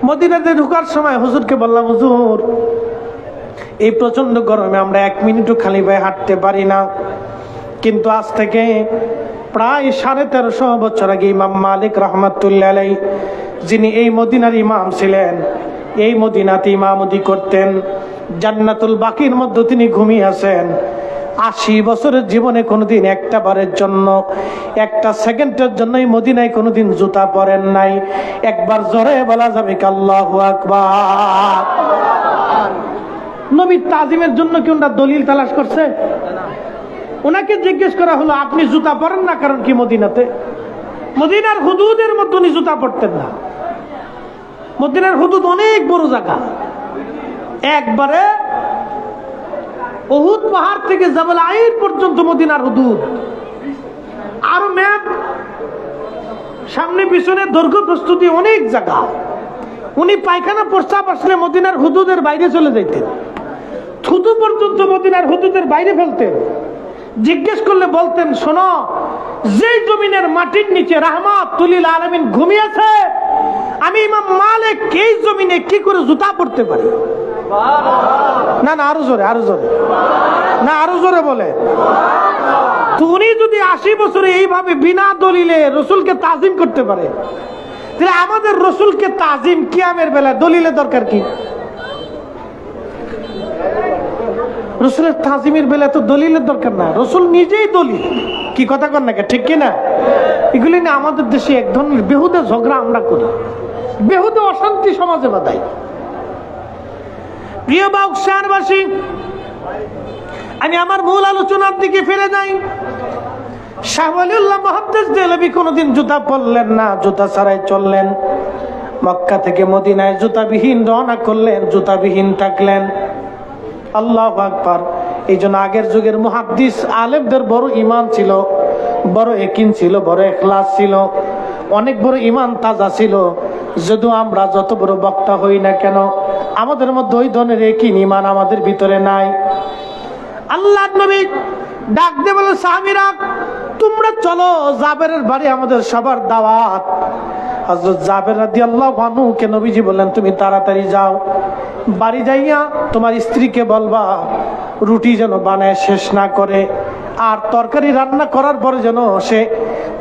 মদিনাতে ঢোকার সময় হুজুরকে বললাম, হুজুর এই প্রচন্ড গরমে আমরা 1 মিনিটও খালি পায়ে হাঁটতে পারি না। কিন্তু আজ থেকে প্রায় 1350 বছর আগে ইমাম মালিক রহমাতুল্লাহ আলাইহি, যিনি এই মদিনার ইমাম ছিলেন, এই মদিনাতে ইমামতি করতেন, জান্নাতুল বাকির মধ্যে তিনি ঘুমিয়ে আছেন। 80 বছরের জীবনে কোনোদিন একটা বারের জন্য, একটা সেকেন্ডের জন্য এই মদিনায় কোনোদিন জুতা পরেন নাই। একবার জোরে বলা যাবে কি আল্লাহু আকবার? নবীর তাজিমের জন্য কি ওনারা দলিল তালাশ করছে? ওনাকে জিজ্ঞেস করা হলো, আপনি জুতা পরেন না কারণ কি? মদিনাতে, মদিনার হুদুদের মধ্যে উনি জুতা পরতেন না। মদিনার হুদুদ অনেক বড় জায়গা, একবারে উহুদ পাহাড় থেকে জাবাল আইন পর্যন্ত মদিনার হুদুদ। আর ম্যাপ সামনে পিছনে দৈর্ঘ্য প্রস্তুতি অনেক জায়গা। উনি পায়খানা প্রস্তাব আসলে মদিনার হুদুদের বাইরে চলে যাইতেন, থুতু পর্যন্ত মদিনার হুদুদের বাইরে ফেলতেন। জিজ্ঞেস করলে বলতেন, শোনো, যে জমিনের মাটির নিচে রাহমাতুল লিল আলামিন ঘুমিয়েছে, আমি ইমাম মালিক এই জমিনে কি করে জুতা পরতে পারি? না না, আরো জোরে, আরো জোরে, না আরো জোরে বলে। উনি যদি 80 বছরে এইভাবে বিনা দলিলে রসুলকে তাজিম করতে পারে, তাহলে আমাদের রসুলকে তাজিম কিয়ামের বেলায় দলিলের দরকার কি? রসুলের তাজিমের বেলায় তো দলিলের দরকার না, রসুল নিজেই দলিল। কি কথা কর না, ঠিক কিনা? এগুলি না আমাদের দেশে এক ধরনের বেহুদা ঝগড়া আমরা করি, বেহুদা অশান্তি সমাজে বাঁধাই। প্রিয় বাউকশাহরবাসী, আমি আমার মূল আলোচনার দিকে ফিরে যাই। শাহ ওয়ালিউল্লাহ মুহাদ্দিস দেহলভী কোনোদিন জুতা পরলেন না, জুতা ছাড়াই চললেন। মক্কা থেকে মদিনায় জুতাবিহীন রওনা করলেন, জুতাবিহীন থাকলেন। আল্লাহু আকবার। এই জন্য আগের যুগের মুহাদ্দিস আলেমদের বড় ঈমান ছিল, বড় ইয়াকিন ছিল, বড় ইখলাস ছিল, অনেক বড় ঈমান তাজা ছিল। যদিও আমরা যত বড় বক্তা হই না কেন, আমাদের মধ্যে ওই ধরনের ইয়াকিন ঈমান আমাদের ভিতরে নাই। আল্লাহর নবী ডাক দিয়ে বলে, সাহাবীরা তোমরা চলো, জাবেরের বাড়ি আমাদের সবার দাওয়াত। হযরত জাবের রাদিয়াল্লাহু আনহু কে নবীজি বললেন, তুমি তাড়াতাড়ি যাও, বাড়ি যাইয়া তোমার স্ত্রীকে বলবা রুটি যেন বানায় শেষ না করে, আর তরকারি রান্না করার পরে যেন সে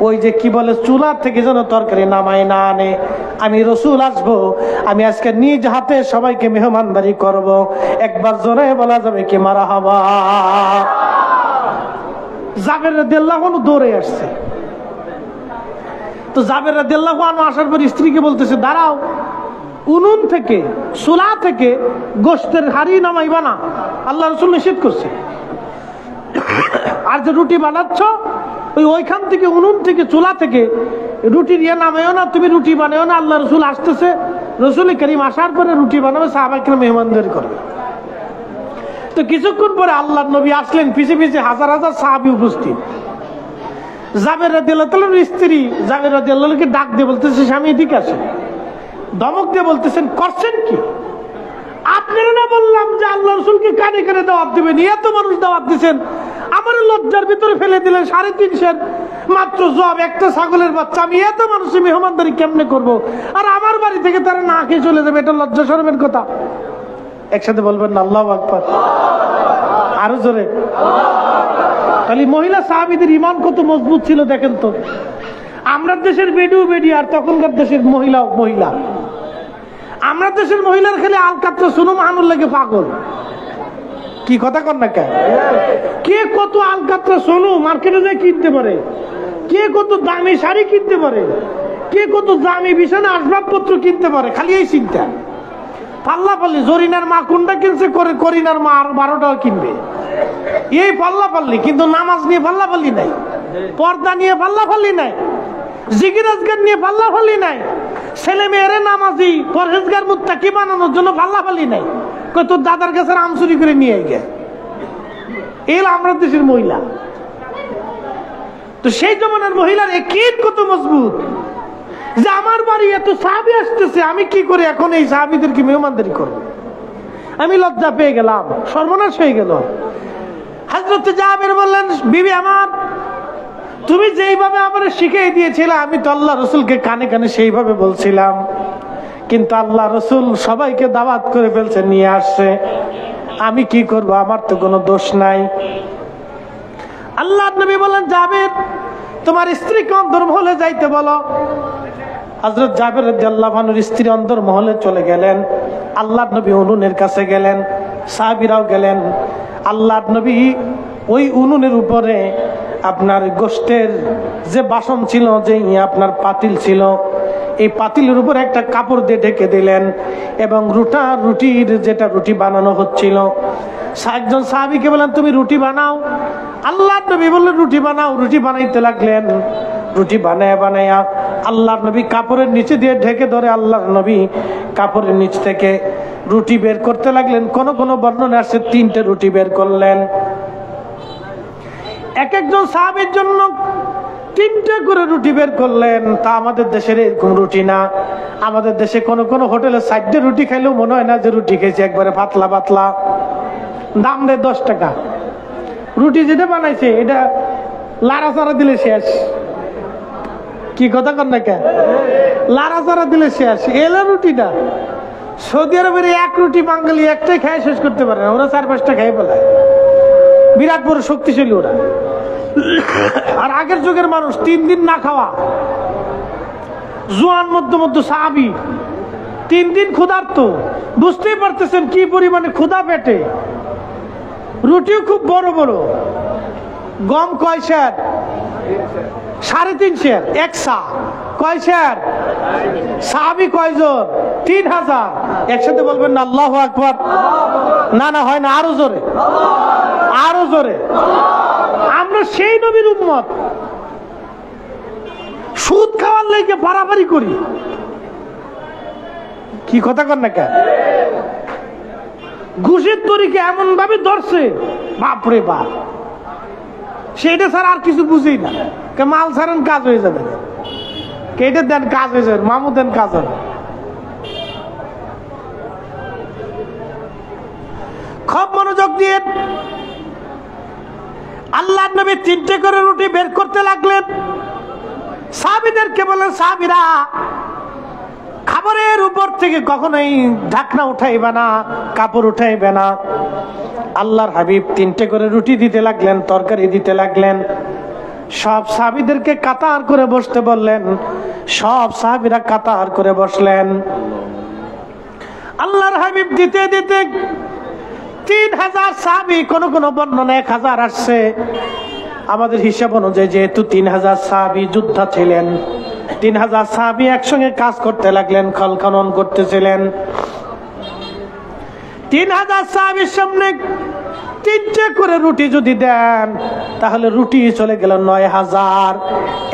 ওই যে কি বলে চুলা থেকে যেন তরকারি নামায় না আনে। আমি রসুল আসবো, আমি আজকে নিজ হাতে সবাইকে মেহমানদারি করব। একবার জোরে বলা যাবে কি মারহাবা? জাবের রাদিয়াল্লাহু আনহু দৌড়ে আসছে। তো জাবের রাদিয়াল্লাহু আনহু আসার পর স্ত্রীকে বলতেছে, দাঁড়াও, উনুন থেকে চুলা থেকে গোশতের হাড়ি নামাইবা না, আল্লাহ রাসূল নিষেধ করছে। আর যে রুটি বানাচ্ছ ওইখান থেকে উনুন থেকে চুলা থেকে রুটির ইয়ে নামাইও না, তুমি রুটি বানাও না, আল্লাহ রাসূল আসতেছে, রাসূল করিম আসার পরে রুটি বানাবে, সাহাবায়ে কেরাম মেহমানদারি করবে। তো কিছুক্ষণ পরে আল্লাহর নবী আসলেন, পিছে পিছে হাজার হাজার সাহাবী উপস্থিত। জাবের রাদিয়াল্লাহু তাআলার স্ত্রী জাবের রাদিয়াল্লাহুকে ডাক দিয়ে বলতেছে, স্বামী এদিকে আসেন। ধমক দিয়ে বলতেছেন, করছেন কি? আপনারা না বললাম যে আল্লাহ রাসূলকে কানে কানে দাওয়াত দিবেন, এত মানুষ দাওয়াত দিচ্ছেন, আমার লজ্জার ভিতরে ফেলে দিলেন 350 মাত্র জব, একটা ছাগলের বাচ্চা, আমি এত মানুষের মেহমানদারি কেমনে করব? আর আমার বাড়ি থেকে তারা না খেয়ে চলে যাবে, এটা লজ্জা শরমের কথা। একসাথে বলবেন না আল্লাহু আকবার, আরো জোরে। তাহলে মহিলা সাহাবীদের ঈমান কত মজবুত ছিল দেখেন তো। আমরা দেশের বেডিও বেডি, আর তখনকার দেশের মহিলাও মহিলা। আমরা দেশের মহিলার খালি আলকাতরা শুনুম আনুর লাগে পাগল। কি কথা কর না কেন? কে কত আলকাতরা শুনু মার্কেটে যায় কিনতে পারে, কে কত দামি শাড়ি কিনতে পারে, কে কত দামি বিছানা আসবাবপত্র কিনতে পারে, খালি এই চিন্তা। পাল্লা পাল্লি জরিনার মা কোনটা কিনছে, করে করিনার মা আর 12টাও কিনবে, এই পাল্লা পাল্লি। কিন্তু নামাজ নিয়ে পাল্লা পাল্লি নাই, পর্দা নিয়ে পাল্লা পাল্লি নাই, জিকির আজকার নিয়ে পাল্লা পাল্লি নাই, ছেলে মেয়েরে নামাজি পরহেজগার মুত্তাকি বানানোর জন্য পাল্লা পাল্লি নাই। কই তোর দাদার কাছে আম চুরি করে নিয়ে গে, এই আমরা দেশের মহিলা। তো সেই জমানার মহিলার একিন কত মজবুত যে আমার বাড়ি এত সাহাবী আসতেছে, আমি কি করে এখন এই সাহাবীদেরকে মেহমানদারি করব? আমি লজ্জা পেয়ে গেলাম, সর্বনাশ হয়ে গেল। হযরত জাবের বললেন, বিবি আমার, তুমি যেইভাবে আমার শিখিয়ে দিয়েছিলে আমি তো আল্লাহ রাসূলকে কানে কানে সেইভাবে বলছিলাম, কিন্তু আল্লাহ রাসূল সবাইকে দাওয়াত করে ফেলছে, নিয়ে আসছে, আমি কি করব? আমার তো কোনো দোষ নাই। আল্লাহর নবী বলেন, জাবের তোমার স্ত্রীকে অন্তর্মহলে যাইতে বলো। হযরত জাবের রাদিয়াল্লাহু আনহুর স্ত্রী অন্তর্মহলে চলে গেলেন। আল্লাহর নবী উনুনের কাছে গেলেন, সাহাবীরাও গেলেন। আল্লাহর নবী ওই উনুনের উপরে আপনার গোশতের যে বাসন ছিল, যে আপনার পাতিল ছিল, এই পাতিলের উপর একটা কাপড় দিয়ে ঢেকে দিলেন এবং রুটির যেটা রুটি বানানো হচ্ছিল, একজন সাহাবীকে বললেন, তুমি রুটি বানাও। আল্লাহর নবী বললেন, রুটি বানাও। রুটি বানাইতে লাগলেন। রুটি বানায়া আল্লাহর নবী কাপড়ের নিচে দিয়ে ঢেকে ধরে আল্লাহর নবী কাপড়ের নিচ থেকে রুটি বের করতে লাগলেন। কোন কোন বর্ণনা আসছে 3টে রুটি বের করলেন। এক একজন সাহাবীর জন্য 3টে করে রুটি বের করলেন। তা আমাদের দেশের এরকম রুটি না। আমাদের দেশে কোন কোন হোটেলে 4টে রুটি খাইলেও মনে হয় না যে রুটি খেয়েছে, একবারে পাতলা পাতলা, দাম দেয় 10 টাকা। রুটি যেটা বানাইছে এটা লাড়াচাড়া দিলে শেষ। কি কথা কর না কেন? লাড়াচাড়া দিলে শেষ। এলো রুটিটা সৌদি আরবের এক রুটি বাঙালি একটাই খায় শেষ করতে পারে না, ওরা 4-5টা খাই ফেলায়। বিরাট বড় শক্তিশালী ওরা। আর আগের যুগের মানুষ 3 দিন না খাওয়া, জোয়ান মধ্য সাহাবী 3 দিন ক্ষুধার্ত। বুঝতেই পারতেছেন কি পরিমাণে ক্ষুধা পেটে। রুটিও খুব বড় বড়। গম কয় সের? 3.5 সের। এক সা কয় সের? সাহাবী কয়জন? 3000। একসাথে বলবেন না আল্লাহু আকবার। না না হয় না, আরো জোরে, আরো জোরে। আমরা সেই নবীর উম্মত, সুদ খাওয়ার লাইগে বাড়াবাড়ি করি। কি কথা কর না কেন? ঘুষের তরিকে এমন ভাবে ধরছে, বাপরে বাপ, সেটা ছাড়া আর কিছু বুঝি না। মাল ছাড়েন কাজ হয়ে যাবে, কেটে দেন কাজ হয়ে যাবে, মামু দেন কাজ হবে। খুব মনোযোগ দিয়ে আল্লাহর নবী 3টে করে রুটি বের করতে লাগলেন। সাহাবীদেরকে বলেন, সাহাবীরা খাবারের উপর থেকে কখনোই ঢাকনা উঠাইবে না, কাপড় উঠাইবে না। আল্লাহর হাবিব 3টে করে রুটি দিতে লাগলেন, তরকারি দিতে লাগলেন। সব সাহাবীদেরকে কাতার করে বসতে বললেন। সব সাহাবীরা কাতার করে বসলেন। আল্লাহর হাবিব দিতে দিতে 3000 সাহাবী, কোন কোন বর্ণনা 1000 আসছে। আমাদের হিসাব অনুযায়ী যেহেতু 3000 সাহাবী যোদ্ধা ছিলেন, 3000 সাহাবী একসঙ্গে কাজ করতে লাগলেন, খনন করতেছিলেন। 3000 সাহাবীর সামনে 3টে করে রুটি যদি দেন তাহলে রুটি চলে গেল 9000।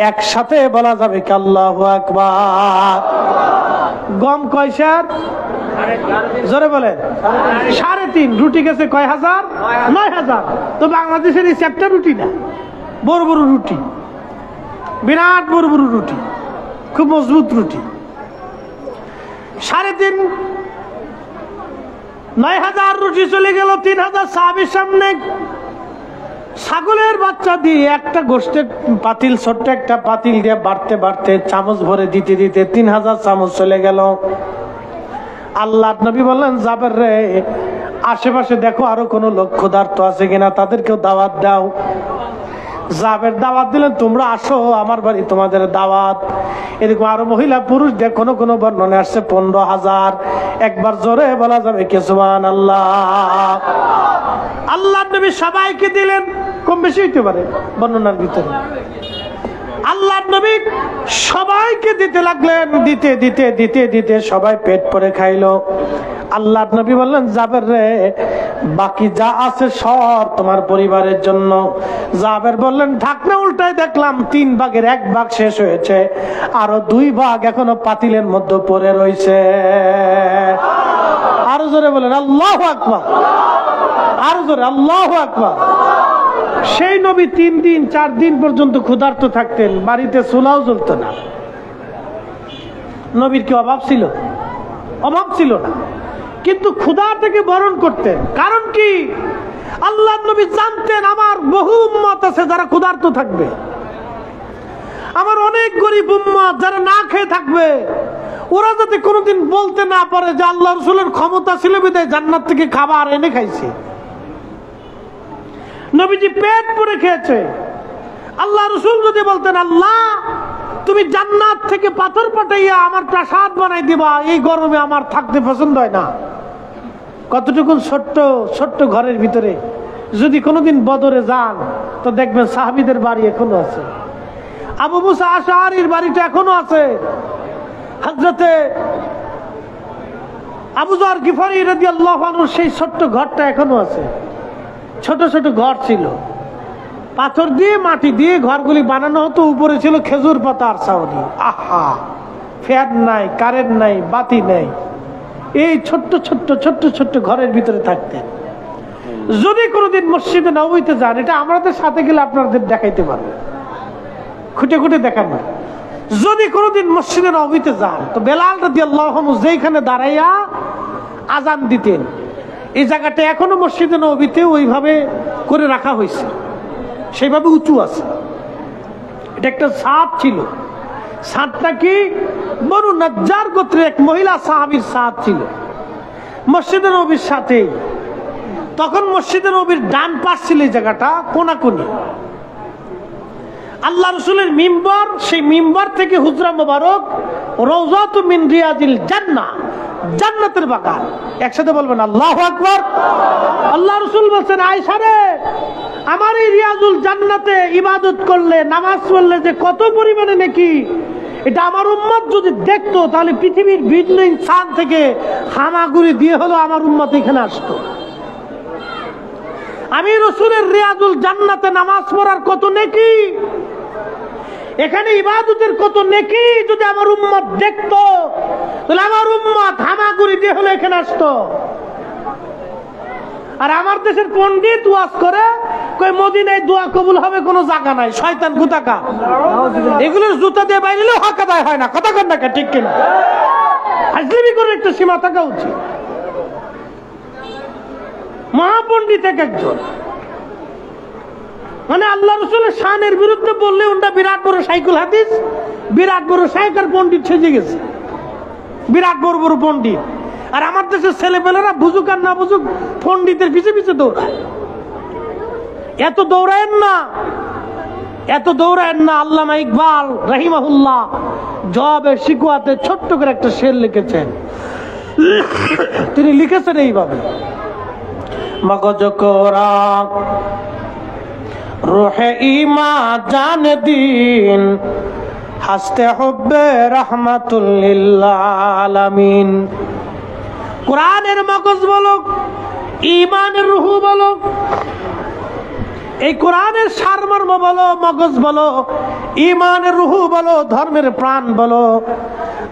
একসাথে বলা যাবে কি আল্লাহু আকবার। গম কয় সের? জোরে বলেন। 3.5। রুটি গেছে কয় হাজার? 9000। তো বাংলাদেশের এই চ্যাপ্টার রুটি না, বড় বড় রুটি, বিরাট বড় বড় রুটি, খুব মজবুত রুটি। 3.5 9000 রুটি চলে গেল 3000 সাহাবীর সামনে। ছাগলের বাচ্চা দিয়ে একটা গোষ্ঠের পাতিল, ছোট্ট একটা পাতিল দিয়ে বাড়তে বাড়তে চামচ ভরে দিতে দিতে 3000 চামচ চলে গেল। আল্লাহর নবী বললেন, জাবের রে, আশেপাশে দেখো আরো কোনো লোক ক্ষুধার্ত আছে কিনা, তাদেরকেও দাওয়াত দাও। জাবের দাওয়াত দিলেন, তোমরা আসো আমার বাড়ি, তোমাদের দাওয়াত। এরকম আরো মহিলা পুরুষ দিয়ে কোনো কোনো বর্ণনা আসছে 15000। একবার জোরে বলা যাবে কি সুবহানাল্লাহ। আল্লাহর নবী সবাইকে দিলেন, কম বেশি হইতে পারে বর্ণনার ভিতরে। আল্লাহর নবী সবাইকে দিতে লাগলেন, দিতে দিতে দিতে দিতে সবাই পেট ভরে খাইলো। আল্লাহর নবী বললেন, জাবের রে, বাকি যা আছে সব তোমার পরিবারের জন্য। জাবের বললেন, ঢাকনা উল্টায় দেখলাম 3 ভাগের 1 ভাগ শেষ হয়েছে, আরো 2 ভাগ এখনো পাতিলের মধ্যে পড়ে রয়েছে। আরো জোরে বলেন আল্লাহু আকবার, আরো জোরে আল্লাহু আকবার। সেই নবী 3 দিন 4 দিন পর্যন্ত ক্ষুধার্ত থাকতেন, বাড়িতে চুলাও জ্বলতো না। নবীর কি অভাব ছিল? অভাব ছিল না, কিন্তু ক্ষুধা থেকে বরণ করতেন। কারণ কি? আল্লাহর নবী জানতেন আমার বহু উম্মত আছে যারা ক্ষুধার্ত থাকবে, আমার অনেক গরিব উম্মত যারা না খেয়ে থাকবে। ওরা যাতে কোনোদিন বলতে না পারে যে আল্লাহ রাসূলের ক্ষমতা ছিল বিধায় জান্নাত থেকে খাবার এনে খাইছে। নবীজি পেট পুরে খেয়েছে। আল্লাহ রাসূল যদি বলতেন, আল্লাহ তুমি জান্নাত থেকে পাথর পাঠাইয়া আমার প্রাসাদ বানাই দিবা, এই গরমে আমার থাকতে পছন্দ হয় না। কতটুকু ছোট্ট ছোট্ট ঘরের ভিতরে যদি কোনোদিন বদরে যান তো দেখবেন সাহাবীদের বাড়ি এখনো আছে, আবু মুসা আশআরীর বাড়িটা এখনো আছে, হযরতে আবু যর গিফারী রাদিয়াল্লাহু আনহু সেই ছোট্ট ঘরটা এখনো আছে। ছোট ছোট ঘর ছিল, পাথর দিয়ে মাটি দিয়ে ঘরগুলি বানানো হতো, উপরে ছিল খেজুর পাতা আর ছাউনি। আহা, ফ্যান নাই, কারেন্ট নাই, বাতি নাই, এই ছোট্ট ছোট্ট ছোট্ট ছোট্ট ঘরের ভিতরে থাকতেন। যদি কোনোদিন মসজিদে নববীতে যান, এটা আমাদের সাথে গেলে আপনাদের দেখাইতে পারবে, খুঁটে খুঁটে দেখাবো। যদি কোনোদিন মসজিদে নববীতে যান তো বেলাল রাদিয়াল্লাহু আনহু যেখানে দাঁড়াইয়া আজান দিতেন, এই জায়গাটা এখনো মসজিদে নববীতে ওইভাবে করে রাখা হয়েছে, সেইভাবে উঁচু আছে। এটা একটা ছাদ ছিল। ছাদটা কি? বনু নাজ্জার গোত্রের এক মহিলা সাহাবীর ছাদ ছিল মসজিদে নববীর সাথেই। তখন মসজিদে নববীর ডান পাশ ছিল এই জায়গাটা কোনাকুনি। আল্লাহ রাসূলের মিম্বর, সেই মিম্বর থেকে হুজরা মোবারক, রওজাতু মিন রিয়াজিল জান্নাহ, জান্নাতের বাগান। একসাথে বলবেন আল্লাহু আকবার। আল্লাহ রাসূল বলেন, আয়েশা রে, আমার এই রিয়াজুল জান্নাতে ইবাদত করলে, নামাজ পড়লে যে কত পরিমাণে নেকি, এটা আমার উম্মত যদি দেখতো তাহলে পৃথিবীর ভিন্ন স্থান থেকে হামাগুড়ি দিয়ে হলো আমার উম্মত এখানে আসতো। আমি রাসূলের রিয়াজুল জান্নাতে নামাজ পড়ার কত নেকি, এখানে ইবাদতের কত নেকি যদি আমার উম্মত দেখতো তাহলে আমার উম্মত হামাগুড়ি দিয়ে হলো এখানে আসতো। আর আমার দেশের পণ্ডিত ওয়াজ করে কই মদিনায় দোয়া কবুল হবে কোনো জায়গা নাই, শয়তান গুতাকা, এগুলোর জুতা দিয়ে বাইরেও হক আদায় হয় না। কথা কন না, ঠিক কিনা? আজলিবি করে একটা সীমা থাকা উচিত। মহাপণ্ডিত একজন, মানে আল্লাহ রাসূলের শানের বিরুদ্ধে বললে ওটা বিরাট বড় সাইকুল হাদিস, বিরাট বড় সাইকার পণ্ডিত সেজে গেছে, বিরাট বড় বড় পণ্ডিত। আর আমার দেশের ছেলেপেলেরা বুঝুক আর না বুঝুক পণ্ডিতের পিছে পিছে দৌড়ায়। এত দৌড়ায়েন না, এত দৌড়ায়েন না। আল্লামা ইকবাল রাহিমাহুল্লাহ জবাবের শিকওয়াতে ছোট্ট করে একটা শের লিখেছেন। তিনি লিখেছেন এইভাবে, মগজ কোরা রোহে ইমা জান দিন হাসতে হবে রাহমাতুল লিল আলামিন। কোরআনের মগজ বলো, ঈমানের রূহ বলো, এই কোরআনের সারমর্ম বলো, মগজ বলো, ঈমানের রূহ বলো, ধর্মের প্রাণ বলো।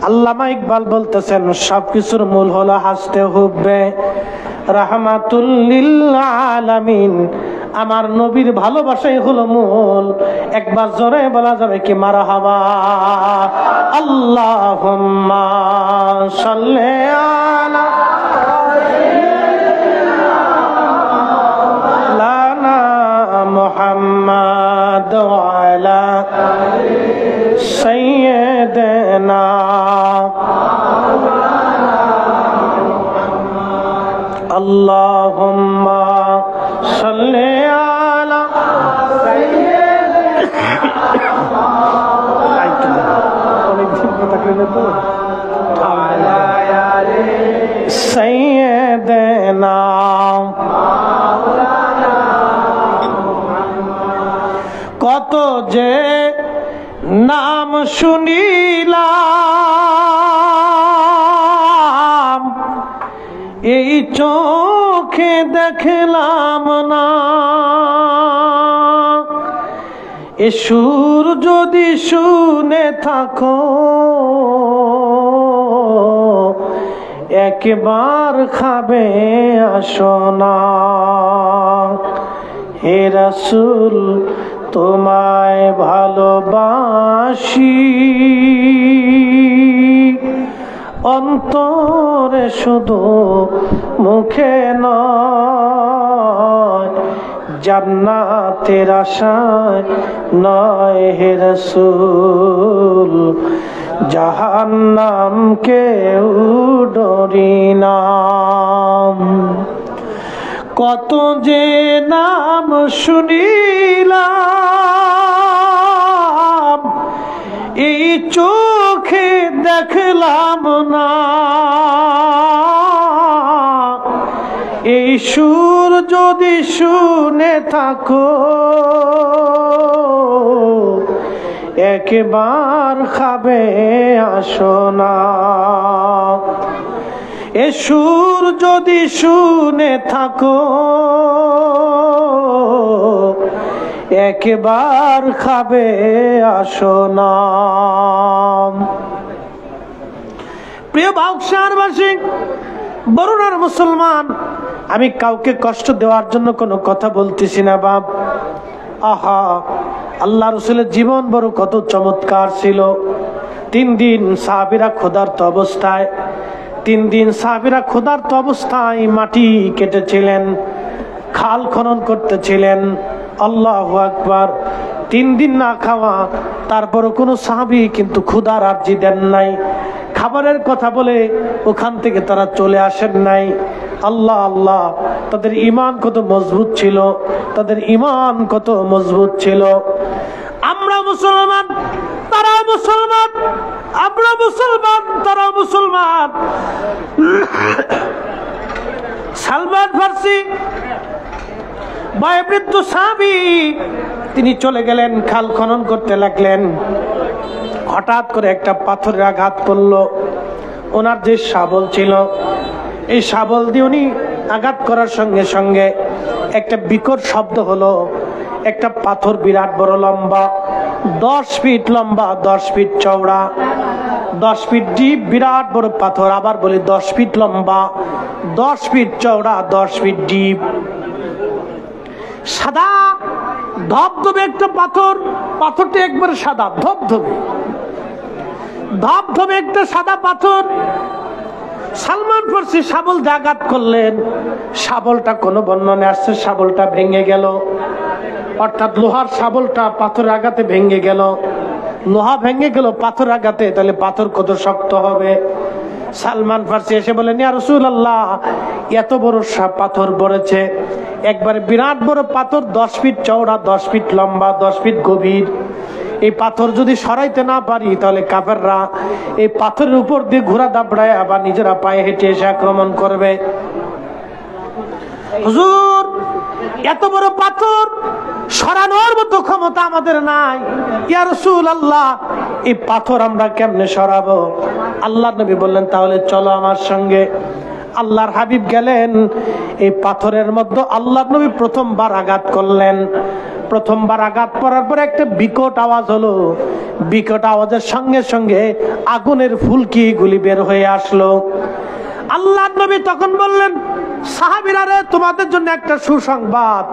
আল্লামা ইকবাল বলতেছেন সবকিছুর মূল হলো হাসতে হবে রাহমাতুল লিল আলামিন। আমার নবীর ভালোবাসাই হলো মূল। একবার জোরে বলা যাবে কি মারহাবা? আল্লাহুম্মা সাল্লি আলা লানা মুহাম্মাদ ওয়া আলা সাইয়্যিদিনা আল্লাহুম্মা সাল্লি আলা সাইয়্যিদিনা। কত যে নাম শুনিলাম, এই চোখে দেখলাম না। এ সুর যদি শুনে থাকো, একবার খাবে আসো না। হে রাসূল তোমায় ভালোবাসি, অন্তরে শুধু মুখে নয়, জান্নাতের আশায় নয় হে রাসূল, জাহান্নামকে ডরি না। কত যে নাম শুনিলাম, এই চোখে দেখলাম না। এই সুর যদি শুনে থাকো, একবার খাবে আসো না। এ সুর যদি শুনে থাকো, একবার খাবে আসো না। প্রিয় বাউকশাহরবাসী, বরুণার মুসলমান, আমি কাউকে কষ্ট দেওয়ার জন্য কোনো কথা বলতেছি না বাপ। আহা, আল্লাহ রাসূলের জীবন বড় কত চমৎকার ছিল। 3 দিন সাহাবীরা ক্ষুধার্ত অবস্থায়, 3 দিন সাহাবীরা ক্ষুধার্ত অবস্থায় মাটি কেটেছিলেন, খাল খনন করতেছিলেন। আল্লাহু আকবার। 3 দিন না খাওয়া, তারপরও কোনো সাহাবী কিন্তু ক্ষুধার আর্জি দেন নাই, খাবারের কথা বলে ওখান থেকে তারা চলে আসেন নাই। আল্লাহ আল্লাহ, তাদের ঈমান কত মজবুত ছিল, তাদের ঈমান কত মজবুত ছিল। আমরা মুসলমান, তারা মুসলমান, আমরা মুসলমান, তারা মুসলমান। সালমান ফার্সি বয়োবৃদ্ধ সাহাবী, তিনি চলে গেলেন, খাল খনন করতে লাগলেন। হঠাৎ করে একটা পাথরের আঘাত পড়ল। ওনার যে শাবল ছিল, এই শাবল দিয়ে উনি আঘাত করার সঙ্গে সঙ্গে একটা বিকট শব্দ হলো। একটা পাথর বিরাট বড় লম্বা, 10 ফিট লম্বা, 10 ফিট চওড়া, 10 ফিট ডিপ, বিরাট বড় পাথর। আবার বলি 10 ফিট লম্বা, 10 ফিট চওড়া, 10 ফিট ডিপ, সাদা ধবধবে একটা পাথর। পাথরটা একবারে সাদা ধবধবে, ধবধবে একটা সাদা পাথর। সালমান ফার্সি শাবল দিয়ে আঘাত করলেন, শাবলটা কোন বর্ণনে আসছে শাবলটা ভেঙে গেল। অর্থাৎ লোহার শাবলটা পাথরের আঘাতে ভেঙে গেল। লোহা ভেঙে গেল পাথর আঘাতে, তাহলে পাথর কত শক্ত হবে। সালমান ফার্সি এসে বলেন, ইয়া রাসূলুল্লাহ, এত বড় পাথর পড়েছে, একবারে বিরাট বড় পাথর, 10 ফিট চওড়া, 10 ফিট লম্বা, 10 ফিট গভীর। এই পাথর যদি সরাইতে না পারি, তাহলে কাফেররা এই পাথরের উপর দিয়ে ঘোড়া দাবড়ায় আবার নিজেরা পায়ে হেঁটে এসে আক্রমণ করবে। হুজুর, এত বড় পাথর সরানোর মতো ক্ষমতা আমাদের নাই। ইয়া রাসূলুল্লাহ, এই পাথর আমরা কেমনে সরাবো? আল্লাহ নবী বললেন তাহলে চলো আমার সঙ্গে। আল্লাহর হাবিব গেলেন, এই পাথরের মধ্যে আল্লাহ নবী প্রথমবার আঘাত করলেন। প্রথমবার আঘাত করার পরে একটা বিকট আওয়াজ হলো। বিকট আওয়াজের সঙ্গে সঙ্গে আগুনের ফুলকি গুলি বের হয়ে আসলো। আল্লাহ নবী তখন বললেন, সাহাবীরা রে, তোমাদের জন্য একটা সুসংবাদ,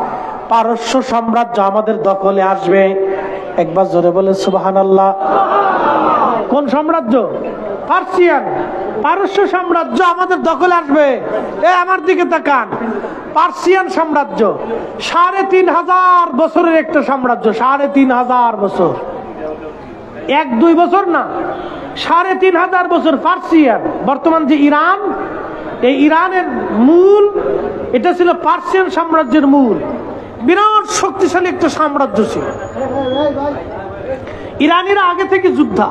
পারস্য সাম্রাজ্য আমাদের দখলে আসবে। একবার জোরে বলে সুবহানাল্লাহ। কোন সাম্রাজ্য? পার্সিয়ান। পারস্য সাম্রাজ্য আমাদের দখলে আসবে। আমার দিকে তাকান, পার্সিয়ান সাম্রাজ্য ৩৫০০ বছরের একটা সাম্রাজ্য। ৩৫০০ বছর, ১-২ বছর না, ৩৫০০ বছর। পার্সিয়ান বর্তমান যে ইরান, এই ইরানের মূল এটা ছিল পার্সিয়ান সাম্রাজ্যের মূল। বিরাট শক্তিশালী একটা সাম্রাজ্য ছিল। ইরানিরা আগে থেকে যোদ্ধা,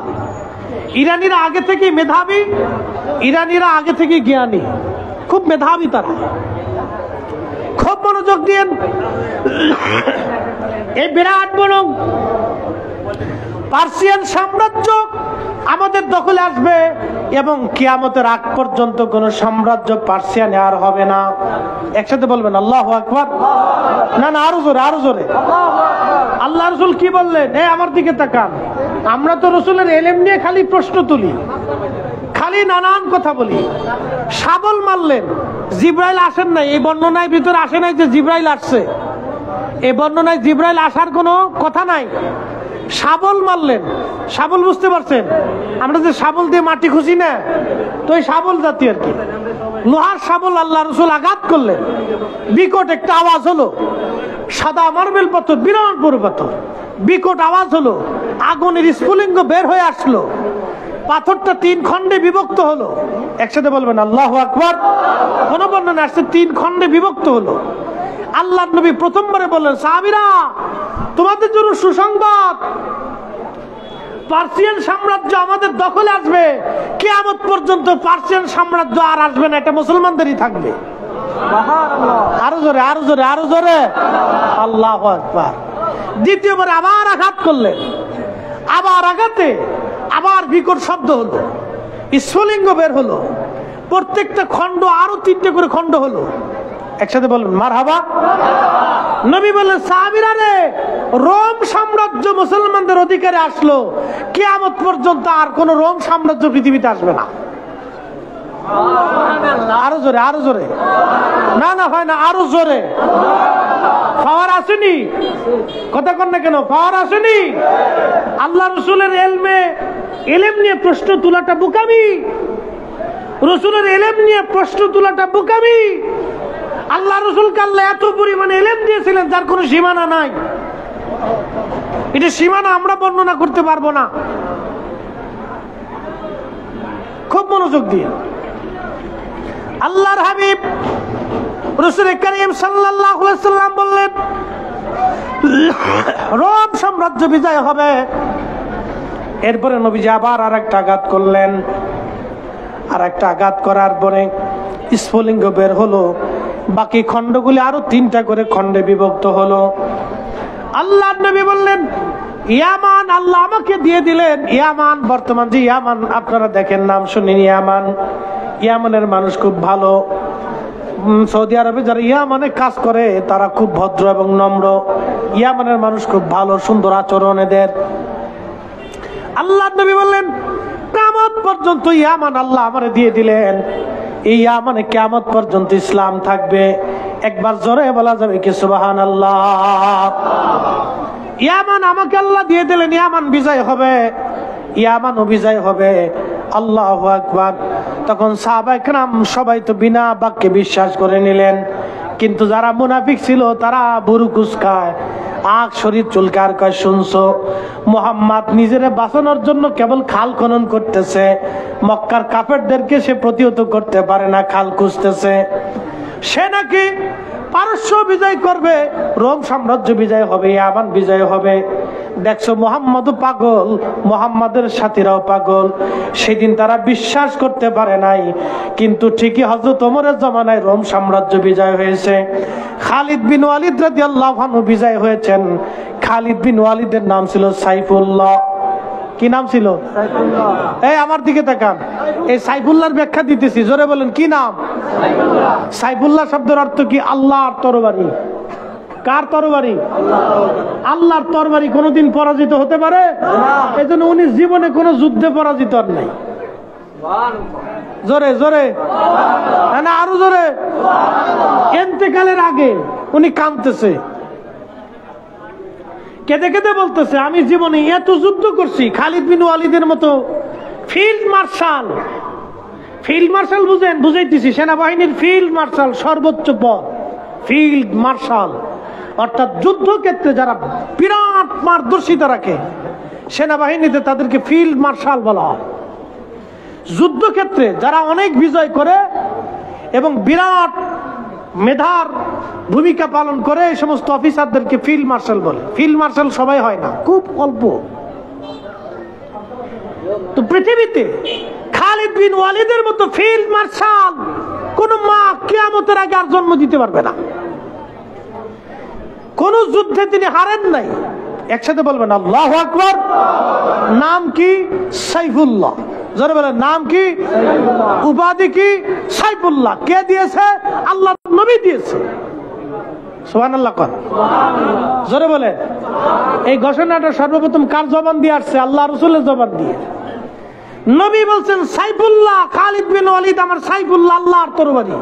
ইরানিরা আগে থেকে মেধাবী, ইরানিরা আগে থেকে জ্ঞানী, খুব মেধাবী তারা। খুব মনোযোগ দিন, এই বিরাট বড় পার্সিয়ান সাম্রাজ্য আমাদের দখলে আসবে এবং কিয়ামতের আগ পর্যন্ত কোন সাম্রাজ্য পার্সিয়ানে আর হবে না। একসাথে বলবেন আল্লাহু আকবার। না না, আরো জোরে, আরো জোরে। আল্লাহ রাসূল কি বললেন? আমার দিকে তাকান। আমরা তো রাসূলের ইলম নিয়ে খালি প্রশ্ন তুলি, খালি নানান কথা বলি। শাবল মারলেন, জিবরাইল আসেন নাই। এই বর্ণনায় ভিতরে আসে নাই যে জিবরাইল আসছে, এই বর্ণনায় জিবরাইল আসার কোনো কথা নাই। শাবল মারলেন, শাবল বুঝতে পারছেন? আমরা যে শাবল দিয়ে মাটি খুঁজি না, তো এই শাবল জাতীয় আর কি, লোহার শাবল আল্লাহ রাসূল আঘাত করলেন। বিকট একটা আওয়াজ হলো, সাদা মার্বেল পাথর, বিরাট বড় পাথর। বিকট আওয়াজ হলো, আগুনের স্ফুলিঙ্গ বের হয়ে আসলো। পাথরটা ৩ খণ্ডে বিভক্ত হলো। একসাথে বলবেন আল্লাহু আকবার। কোন বর্ণনা আসছে ৩ খণ্ডে বিভক্ত হলো। আল্লাহ নবী প্রথমবারে বললেন, সাহাবীরা তোমাদের জন্য সুসংবাদ, পার্সিয়ান সাম্রাজ্য আমাদের দখলে আসবে। কিয়ামত পর্যন্ত পার্সিয়ান সাম্রাজ্য আর আসবে না, এটা মুসলমানদেরই থাকবে। আরো জোরে, আরো জোরে, আরো জোরে আল্লাহু আকবার। দ্বিতীয়বার আবার আঘাত করলেন। আবার আঘাতে আবার বিকট শব্দ হলো, স্ফুলিঙ্গ বের হলো। প্রত্যেকটা খণ্ড আরো ৩টে করে খণ্ড হলো। একসাথে বলবেন মারহাবা। নবী বললেন, সাহাবীরা রে, রোম সাম্রাজ্য মুসলমানদের অধিকারে আসলো। কিয়ামত পর্যন্ত আর কোন রোম সাম্রাজ্য পৃথিবীতে আসবে না। আরো জোরে, আরো জোরে। না না, হয় না, আরো জোরে। পাওয়ার আসেনি? কথা কন না কেন? পাওয়ার আসেনি? আল্লাহ রাসূলের ইলম নিয়ে প্রশ্ন তোলাটা বোকামি। রাসূলের ইলম নিয়ে প্রশ্ন তোলাটা বোকামি। আল্লাহ রাসূলকে আল্লাহ এত পরিমাণে ইলম দিয়েছিলেন যার কোনো সীমানা নাই। এটা সীমানা আমরা বর্ণনা করতে পারবো না। খুব মনোযোগ দিয়ে আল্লাহর হাবিব রাসূল কারীম সাল্লাল্লাহু আলাইহি সাল্লাম বললেন, রোম সাম্রাজ্য বিজয় হবে। এরপরে নবীজি আবার আরেকটা আঘাত করলেন। আরেকটা আঘাত করার পরে স্ফুলিঙ্গ বের হলো। বাকি খণ্ডগুলি আরো 3টা করে খণ্ডে বিভক্ত হলো। আল্লাহর নবী বললেন, ইয়ামান আল্লাহ আমাকে দিয়ে দিলেন। ইয়ামান, বর্তমান যে ইয়ামান আপনারা দেখেন, নাম শুনেন ইয়ামান। ইয়ামানের মানুষ খুব ভালো। সৌদি আরবে যারা ইয়ামানে কাজ করে তারা খুব ভদ্র এবং নম্র। ইয়ামানের মানুষ খুব ভালো, সুন্দর আচরণ এদের। আল্লাহর নবী বললেন, কিয়ামত পর্যন্ত ইয়ামান আল্লাহ আমারে দিয়ে দিলেন। এই ইয়ামানে কিয়ামত পর্যন্ত ইসলাম থাকবে। একবার জোরে বলা যাবে কি সুবহানাল্লাহ? ইয়ামান আমাকে আল্লাহ দিয়ে দিলেন, ইয়ামান বিজয় হবে, ইয়ামান বিজয় হবে। আল্লাহু আকবার। তখন সাহাবায়ে কেরাম সবাই তো বিনা বাক্যে বিশ্বাস করে নিলেন। কিন্তু যারা মুনাফিক ছিল তারা বুরু কুচকায়, আখ শরীর চুলকার কয়, শুনছো মুহাম্মদ নিজের বাঁচানোর জন্য কেবল খাল খনন করতেছে, মক্কার কাফেরদেরকে সে প্রতিহত করতে পারে না, খাল খুঁজতেছে। সে নাকি পারস্য বিজয় করবে, রোম সাম্রাজ্য বিজয় হবে, ইয়ামান বিজয় হবে। দেখছো মুহাম্মদও পাগল, মুহাম্মাদের সাথীরাও পাগল। সেদিন তারা বিশ্বাস করতে পারে নাই। কিন্তু ঠিকই হযরত ওমরের জামানায় রোম সাম্রাজ্য বিজয় হয়েছে। খালিদ বিন ওয়ালিদ রাদিয়াল্লাহু আনহু বিজয় হয়েছেন। খালিদ বিন ওয়ালিদের নাম ছিল সাইফুল্লাহ। কি নাম ছিল? এই আমার দিকে তাকান, এই সাইফুল্লাহর ব্যাখ্যা দিতেছি, জোরে বলেন কি নাম? সাইফুল্লাহ শব্দের অর্থ কি? আল্লাহর তরবারি। কার তরবারি? আল্লাহর তরবারি কোনোদিন পরাজিত হতে পারে? এই জন্য উনি জীবনে কোনো যুদ্ধে পরাজিত আর নাই। জোরে জোরে না, আরো জোরে। ইন্তেকালের আগে উনি কাঁদতেছে, কেঁদে কেঁদে বলতেছে আমি জীবনে এত যুদ্ধ করছি, খালিদ বিন ওয়ালিদের মতো ফিল্ড মার্শাল। ফিল্ড মার্শাল বুঝেন? বুঝাইতেছি, সেনাবাহিনীর ফিল্ড মার্শাল সর্বোচ্চ পদ, ফিল্ড মার্শাল অর্থাৎ যুদ্ধক্ষেত্রে যারা বিরাট মার্গদর্শিতা রাখে, সেনাবাহিনীতে তাদেরকে ফিল্ড মার্শাল বলা হয়। যুদ্ধক্ষেত্রে যারা অনেক বিজয় করে এবং বিরাট মেধার ভূমিকা পালন করে, এই সমস্ত অফিসারদেরকে ফিল্ড মার্শাল বলে। ফিল্ড মার্শাল সবাই হয় না, খুব অল্প। তো পৃথিবীতে খালিদ বিন ওয়ালিদের মতো ফিল্ড মার্শাল কোন মা কিয়ামতের আগে আর জন্ম দিতে পারবে না। কোন যুদ্ধে তিনি হারেন নাই। একসাথে বলবেন আল্লাহু আকবার। নাম কি? সাইফুল্লাহ। জোরে বলেন নাম কি? উপাধি কি? সাইফুল্লাহ। কে দিয়েছে? আল্লাহ নবী দিয়েছে। সুবহানাল্লাহ কোন? জোরে বলেন। এই ঘোষণাটা সর্বপ্রথম কার জবান দিয়ে আসছে? আল্লাহ রাসূলের জবান দিয়ে। নবী বলছেন সাইফুল্লাহ, খালিদ বিন ওয়ালিদ আমার সাইফুল্লাহ, আল্লাহর তরবারি।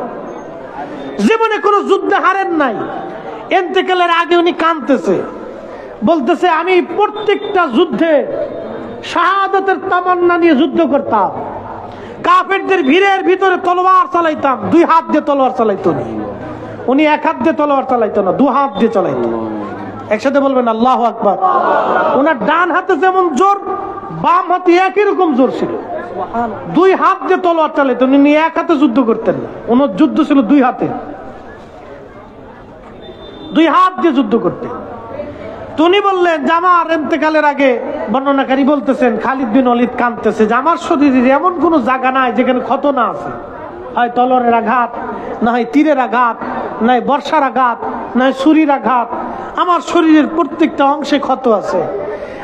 জীবনে কোনো যুদ্ধে হারেন নাই। ইন্তেকালের আগে উনি কাঁদতেছে, বলতেছে আমি প্রত্যেকটা যুদ্ধে শাহাদাতের তামান্না নিয়ে যুদ্ধ করতাম। কাফেরদের ভিড়ের ভিতরে তলোয়ার চালাইতাম, দুই হাত দিয়ে তলোয়ার চালাইতো না উনি, এক হাত দিয়ে তলোয়ার চালাইতো না, দু হাত দিয়ে চালাইতো। একসাথে বলবেন আল্লাহু আকবার। ওনার ডান হাতে যেমন জোর, বাম হাতে একই রকম জোর ছিল। দুই হাত দিয়ে তলোয়ার চালাইতো, উনি এক হাতে যুদ্ধ করতেন না। ওনার যুদ্ধ ছিল দুই হাতে, দুই হাত দিয়ে যুদ্ধ করতেন। উনি বললেন যে আমার ইন্তেকালের আগে, বর্ণনাকারী বলতেছেন খালিদ বিন ওয়ালিদ কাঁদতেছে যে আমার শরীরের এমন কোন জায়গা নাই যেখানে ক্ষত না আছে, হয় তলোয়ারের আঘাত, না হয় তীরের আঘাত, নাই বর্ষার আঘাত, নাই ছুরির আঘাত। আমার শরীরের প্রত্যেকটা অংশে ক্ষত আছে।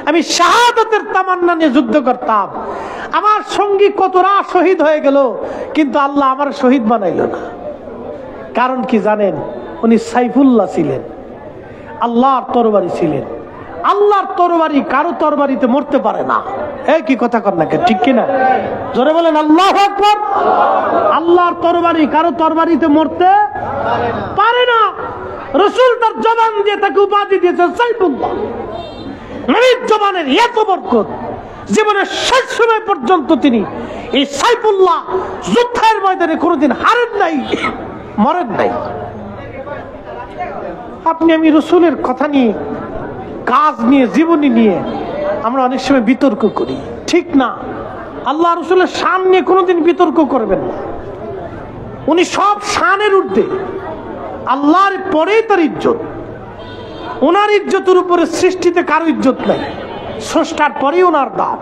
আমি শাহাদাতের তামান্না নিয়ে যুদ্ধ করতাম। আমার সঙ্গী কতরা শহীদ হয়ে গেল, কিন্তু আল্লাহ আমার শহীদ বানাইল না। কারণ কি জানেন? উনি সাইফুল্লাহ ছিলেন, আল্লাহর তরবারি ছিলেন। আল্লাহর তরবারি কারো তরবারিতে মরতে পারে না। এই কি কথা কর না, ঠিক কিনা? জোরে বলেন আল্লাহু আকবার। আল্লাহর তরবারি কারো তরবারিতে মরতে পারে না। রাসূল তার জবান দিয়ে তাকে উপাধি দিয়েছেন সাইফুল্লাহ। নবীর জবানের এত বরকত, জীবনের শেষ সময় পর্যন্ত তিনি এই সাইফুল্লাহ যুদ্ধের ময়দানে কোনোদিন হারেন নাই, মরেন নাই। আপনি আমি রাসূলের কথা নিয়ে, কাজ নিয়ে, জীবনী নিয়ে আমরা অনেক সময় বিতর্ক করি, ঠিক না। আল্লাহ রাসূলের শান নিয়ে কোনোদিন বিতর্ক করবেন না। উনি সব শানের ঊর্ধ্বে, আল্লাহর পরেই তার ইজ্জত। ওনার ইজ্জতের উপরে সৃষ্টিতে কারো ইজ্জত নাই, স্রষ্টার পরেই ওনার দাম।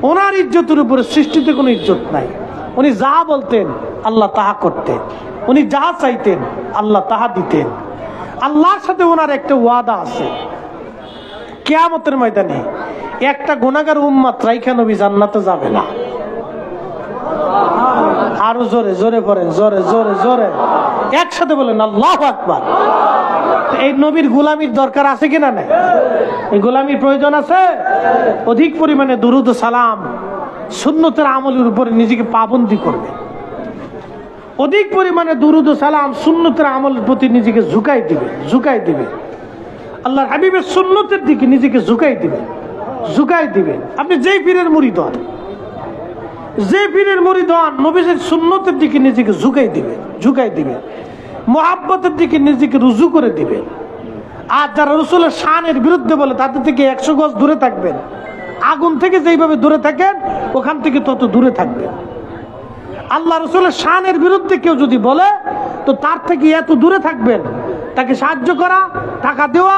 ওনার ইজ্জতের উপরে সৃষ্টিতে কোনো ইজ্জত নাই। উনি যা বলতেন আল্লাহ তাহা করতেন, উনি যা চাইতেন আল্লাহ তাহা দিতেন। আল্লাহর সাথে ওনার একটা ওয়াদা আছে, কিয়ামতের ময়দানে একটা গুনাহগার উম্মত রাইখা নবী জান্নাতে যাবে না। আরো জোরে জোরে পড়েন, জোরে জোরে জোরে একসাথে বলেন আল্লাহু আকবার। এই নবীর গোলামির দরকার আছে কিনা? নাই। এই গোলামির প্রয়োজন আছে। অধিক পরিমাণে দুরূদ ও সালাম, সুন্নতের আমলের উপরে নিজেকে পাবন্দি করবে। অধিক পরিমাণে দুরূদ ও সালাম, সুন্নতের আমলের প্রতি নিজেকে ঝুঁকাই দিবে, ঝুঁকাই দিবে। আল্লাহর হাবিবের সুন্নতের দিকে নিজেকে ঝুঁকাই দিবে, ঝুঁকাই দিবেন। আপনি যেই পীরের মুরিদ হন, যে পীরের মুরিদ হন, নবীর সুন্নতের দিকে নিজেকে ঝুঁকাই দিবেন, ঝুঁকাই দিবেন। মুহাব্বতের দিকে নিজেকে রুজু করে দিবেন। আর যারা রাসূলের শানের বিরুদ্ধে বলে তাদের থেকে 100 গজ দূরে থাকবেন। আগুন থেকে যেইভাবে দূরে থাকেন ওখান থেকে তত দূরে থাকবেন। আল্লাহ রাসূলের শানের বিরুদ্ধে কেউ যদি বলে তো তার থেকে এত দূরে থাকবেন। তাকে সাহায্য করা, টাকা দেওয়া,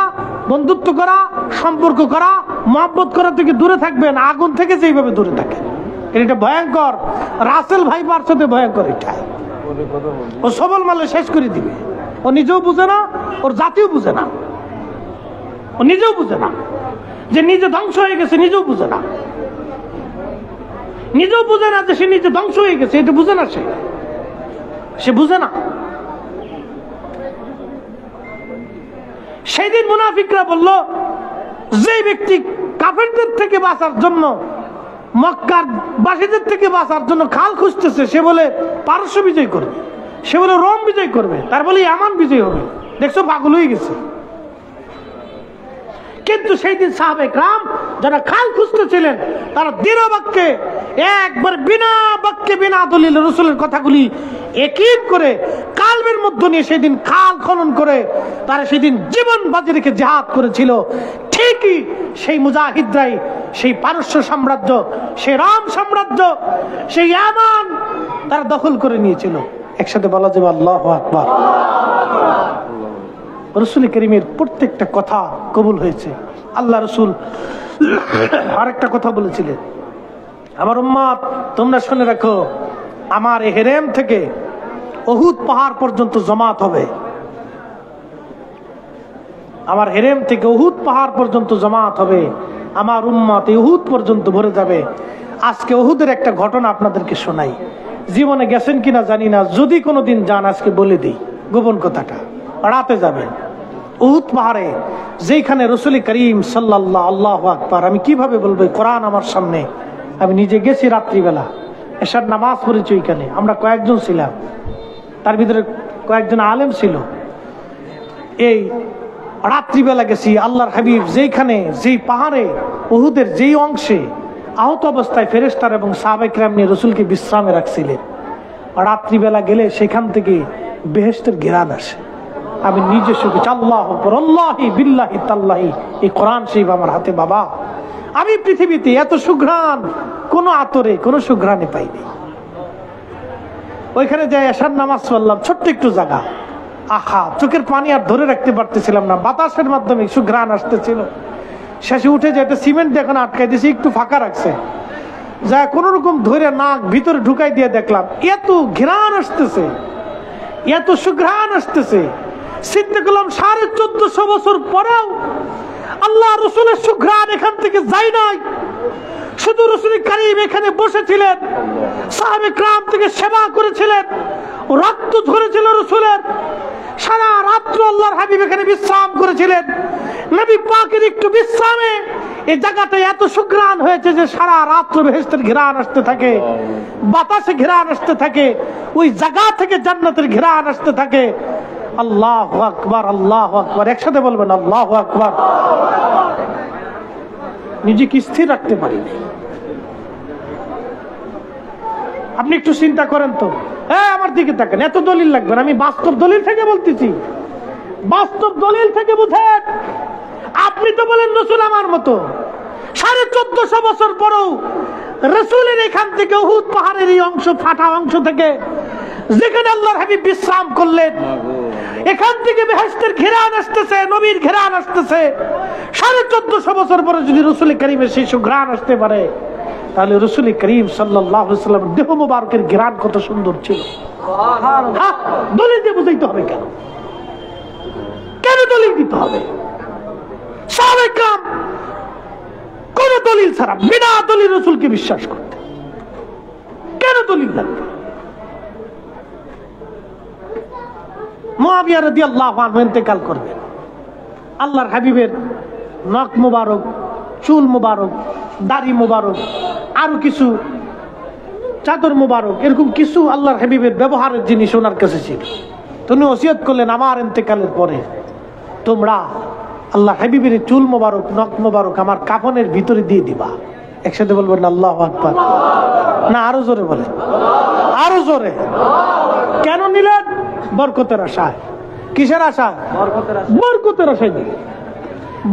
বন্ধুত্ব করা, সম্পর্ক করা, মুহাব্বত করা থেকে দূরে থাকবেন, আগুন থেকে যেইভাবে দূরে থাকেন। এটা ভয়ঙ্কর। রাসেল ভাইবার সাথে ভয়ঙ্কর। এটা ও সবল মালে শেষ করে দিবে। ও নিজেও বুঝে না, ওর জাতিও বুঝে না, ও নিজেও বুঝে না যে নিজে ধ্বংস হয়ে গেছে, নিজেও বুঝে না। নিজেও বুঝে না যে সে নিজে ধ্বংস হয়ে গেছে, এটা বুঝে না, সে বুঝে না। সেই দিন মুনাফিকরা বলল, যে ব্যক্তি কাফেরদের থেকে বাঁচার জন্য, মক্কার বাসীদের থেকে বাঁচার জন্য খাল খুঁজতেছে, সে বলে পারস্য বিজয় করবে, সে বলে রোম বিজয় করবে, তার বলে ইয়ামান বিজয় হবে। দেখছো, পাগল হয়ে গেছে। কিন্তু সেই দিন সাহাবে کرام যারা খাল খুঁজতেছিলেন, তারা দৃঢ় বাক্যে, একবার বিনা বাক্যে, বিনা দলিল রাসূলের কথাগুলি একীভ করে কালবের মধ্যে নিয়ে সেদিন খাল খনন করে তারা সেদিন জীবন বাজি রেখে জিহাদ করেছিল। ঠিকই সেই মুজাহিদরাই সেই পারস্য সাম্রাজ্য, সেই রাম সাম্রাজ্য, সেই ইয়ামান তারা দখল করে নিয়েছিল। একসাথে বলা যাবে আল্লাহু আকবার। রাসূল করিমের প্রত্যেকটা কথা কবুল হয়েছে। আল্লাহ রাসূল আরেকটা কথা বলেছিলেন, আমার উম্মত তোমরা শুনে রাখো, আমার হেরেম থেকে উহুদ পাহাড় পর্যন্ত জামাত হবে, আমার হেরেম থেকে উহুদ পাহাড় পর্যন্ত জামাত হবে, আমার উম্মত উহুদ পর্যন্ত ভরে যাবে। আজকে উহুদের একটা ঘটনা আপনাদেরকে শোনাই, জীবনে গেছেন কিনা জানি না, যদি কোনোদিন যান আজকে বলে দিই গোপন কথাটা। রাতে যাবেন উহুদ পাহাড়ে, যেখানে রাসূল করিম সাল্লাল্লাহু আল্লাহু আকবার, আমি কিভাবে বলবো, কোরআন আমার সামনে, আমি নিজে গেছি রাত্রিবেলা, এশার নামাজ পড়েছি ওইখানে, আমরা কয়েকজন ছিলাম, তার ভিতরে কয়েকজন আলেম ছিল। এই রাত্রিবেলা গেছি, আল্লাহর হাবিব যেখানে, যেই পাহাড়ে উহুদের যেই অংশে আহত অবস্থায় ফেরেশতার এবং সাহাবায়ে কেরাম নিয়ে রাসূলকে বিশ্রামে রাখছিলেন, রাত্রিবেলা গেলে সেখান থেকে বেহেশতের ঘেরান আসে। আমি নিজে শুনেছি, আল্লাহু আকবার, আল্লাহি বিল্লাহি তাল্লাহি, এই কোরআন শরীফ আমার হাতে বাবা, আমি পৃথিবীতে এত সুঘ্রাণ কোনো আতরে, কোনো সুঘ্রাণে পাইনি। ওইখানে যাই এশার নামাজ পড়লাম, ছোট্ট একটু জায়গা, আহা, চোখের পানি আর ধরে রাখতে পারতেছিলাম না, বাতাসের মাধ্যমে সুঘ্রাণ আসতেছিল। শেষে উঠে যে একটা সিমেন্ট দিয়ে এখন আটকাই দিয়েছি, একটু ফাঁকা রাখছে, যা কোনো রকম ধরে নাক ভিতরে ঢুকাই দিয়ে দেখলাম এত ঘ্রাণ আসতেছে, এত সুঘ্রাণ আসতেছে। চিন্তা করলাম 1450 বছর পরেও আল্লাহ রসুলের সুঘ্রাণ এখান থেকে যায় নাই, শুধু রাসূল করিম এখানে বসেছিলেন, সাহাবে کرام থেকে সেবা করেছিলেন, রক্ত ঝরেছিল রাসূলের, সারা রাত্র আল্লাহর হাবিব এখানে বিশ্রাম করেছিলেন। নবী পাকের একটু বিশ্রামে এই জায়গাটা এত সুঘ্রাণ হয়েছে যে সারা রাত্র বেহেশতের ঘ্রাণ আসতে থাকে, বাতাসে ঘ্রাণ আসতে থাকে, ওই জায়গা থেকে জান্নাতের ঘ্রাণ আসতে থাকে। আল্লাহু আকবার, আল্লাহু আকবার, একসাথে বলবেন আল্লাহু আকবার। নিজেকে স্থির রাখতে পারিনি। আপনি একটু চিন্তা করেন তো, আমার দিকে তাকান, এত দলিল লাগবে না, আমি বাস্তব দলিল থেকে বলতেছি, বাস্তব দলিল থেকে বুঝেন। আপনি তো বলেন রাসূল আমার মতো, 1450 বছর পরেও রাসূলের এখান থেকে উহুদ পাহাড়ের এই অংশ, ফাটা অংশ থেকে যেখানে আল্লাহর হাবিব বিশ্রাম করলেন, এখান থেকে বেহেশতের ঘেরান আসতেছে, নবীর ঘেরান আসতেছে। 1450 বছর পরে যদি রাসূল করিমের সেই সুঘ্রাণ আসতে পারে, তাহলে রাসূল করিম সাল্লাল্লাহু আলাইহি ওয়াসাল্লাম দেহ মুবারকের ঘ্রাণ কত সুন্দর ছিল। সুবহানাল্লাহ। দলিল দিয়ে বুঝাইতে হবে কেন? কেন দলিল দিতে হবে? সাহাবায়ে کرام কোন দলিল ছাড়া বিনা দলিল রাসূলকে বিশ্বাস করতে, কেন দলিল লাগবে? মুআবিয়া রাদিয়াল্লাহু আনহু ইন্তেকাল করবেন, আল্লাহর হাবিবের নখ মুবারক, চুল মুবারক, দাড়ি মুবারক, আরো কিছু চাদর মুবারক, এরকম কিছু আল্লাহর হাবিবের ব্যবহারের জিনিস ওনার কাছে ছিল। তিনি ওসিয়ত করলেন, আমার ইন্তেকালের পরে তোমরা আল্লাহর হাবিবের চুল মুবারক, নখ মুবারক আমার কাফনের ভিতরে দিয়ে দিবা। একসাথে বলবেন আল্লাহু আকবার। না আরো জোরে বলেন, আরো জোরে। কেন নিলেন? বরকতের আশায়। কিসের আশায়? বরকতের আশায় নিলেন,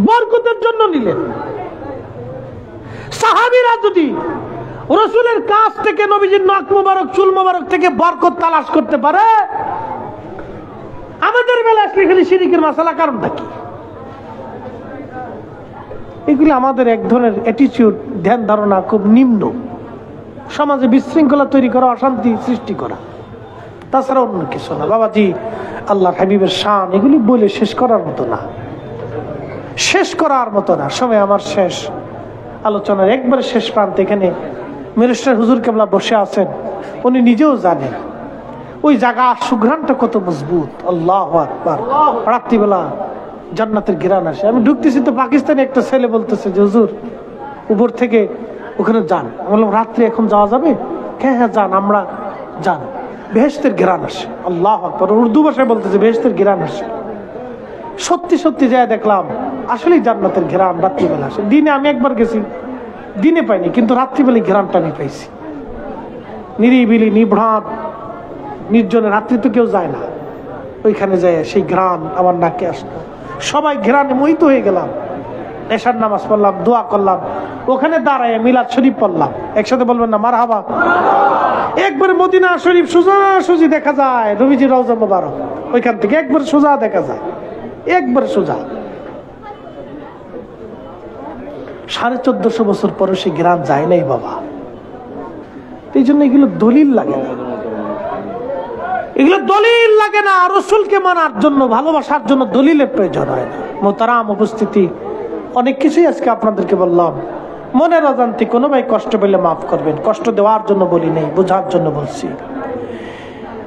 বরকতের জন্য নিলেন। সাহাবীরা যদি রাসূলের কাছ থেকে নবীজির নখ মুবারক, চুল মুবারক থেকে বরকত তালাশ করতে পারে, আমাদের বেলায় আসলে শিরকের মাসালা কারণটা কি? এগুলো আমাদের এক ধরনের অ্যাটিটিউড, ধ্যান ধারণা খুব নিম্ন, সমাজে বিশৃঙ্খলা তৈরি করা, অশান্তি সৃষ্টি করা, তাছাড়া অন্য কিছু না। বাবাজি, আল্লাহর হাবিবের শান এগুলি বলে শেষ করার মতো না, শেষ করার মতো না। সময় আমার শেষ, আলোচনার একবারে শেষ প্রান্তে এখানে মিনিস্টার হুজুর কেবলা বসে আছেন, উনি নিজেও জানেন ওই জায়গা সুঘ্রাণটা কত মজবুত। আল্লাহু আকবার। রাত্রিবেলা জান্নাতের ঘ্রাণ আসে। আমি ঢুকতেছি তো পাকিস্তানি একটা ছেলে বলতেছে যে হুজুর উপর থেকে ওখানে যান। আমি বললাম রাত্রে এখন যাওয়া যাবে? হ্যাঁ হ্যাঁ যান, আমরা যান, বেহেশতের ঘ্রাণ আসে। আল্লাহু আকবার। উর্দু ভাষায় বলতেছে বেহেশতের ঘ্রাণ আসে। সত্যি সত্যি যায় দেখলাম আসলেই জান্নাতের ঘ্রাণ রাত্রিবেলা আসে। দিনে আমি একবার গেছি, দিনে পাইনি, কিন্তু রাত্রিবেলায় ঘ্রাণটা আমি পাইছি। নিরিবিলি নিভ্রাট নির্জনে, রাত্রি তো কেউ যায় না, ওইখানে যায় সেই ঘ্রাণ আমার নাকে আসলো। সবাই ঘ্রাণে মোহিত হয়ে গেলাম। এশার নামাজ পড়লাম, দোয়া করলাম, ওখানে দাঁড়ায় মিলাদ শরীফ পড়লাম। একসাথে বলবেন না মারহাবা? একবারে মদিনা শরীফ সোজা সুজি দেখা যায়, নবীজি রওজা মোবারক ওইখান থেকে একবার সোজা দেখা যায়, একবার সোজা। 1450 বছর পরে সে গ্রাম যায় নাই বাবা। এই জন্য এগুলো দলিল লাগে না, এগুলো দলিল লাগে না। রসুলকে মানার জন্য, ভালোবাসার জন্য দলিলের প্রয়োজন হয় না। মোহতারাম উপস্থিতি, অনেক কিছুই আজকে আপনাদেরকে বললাম। মনের অজান্তে কোনো ভাই কষ্ট পেলে মাফ করবেন, কষ্ট দেওয়ার জন্য বলি নেই, বোঝার জন্য বলছি।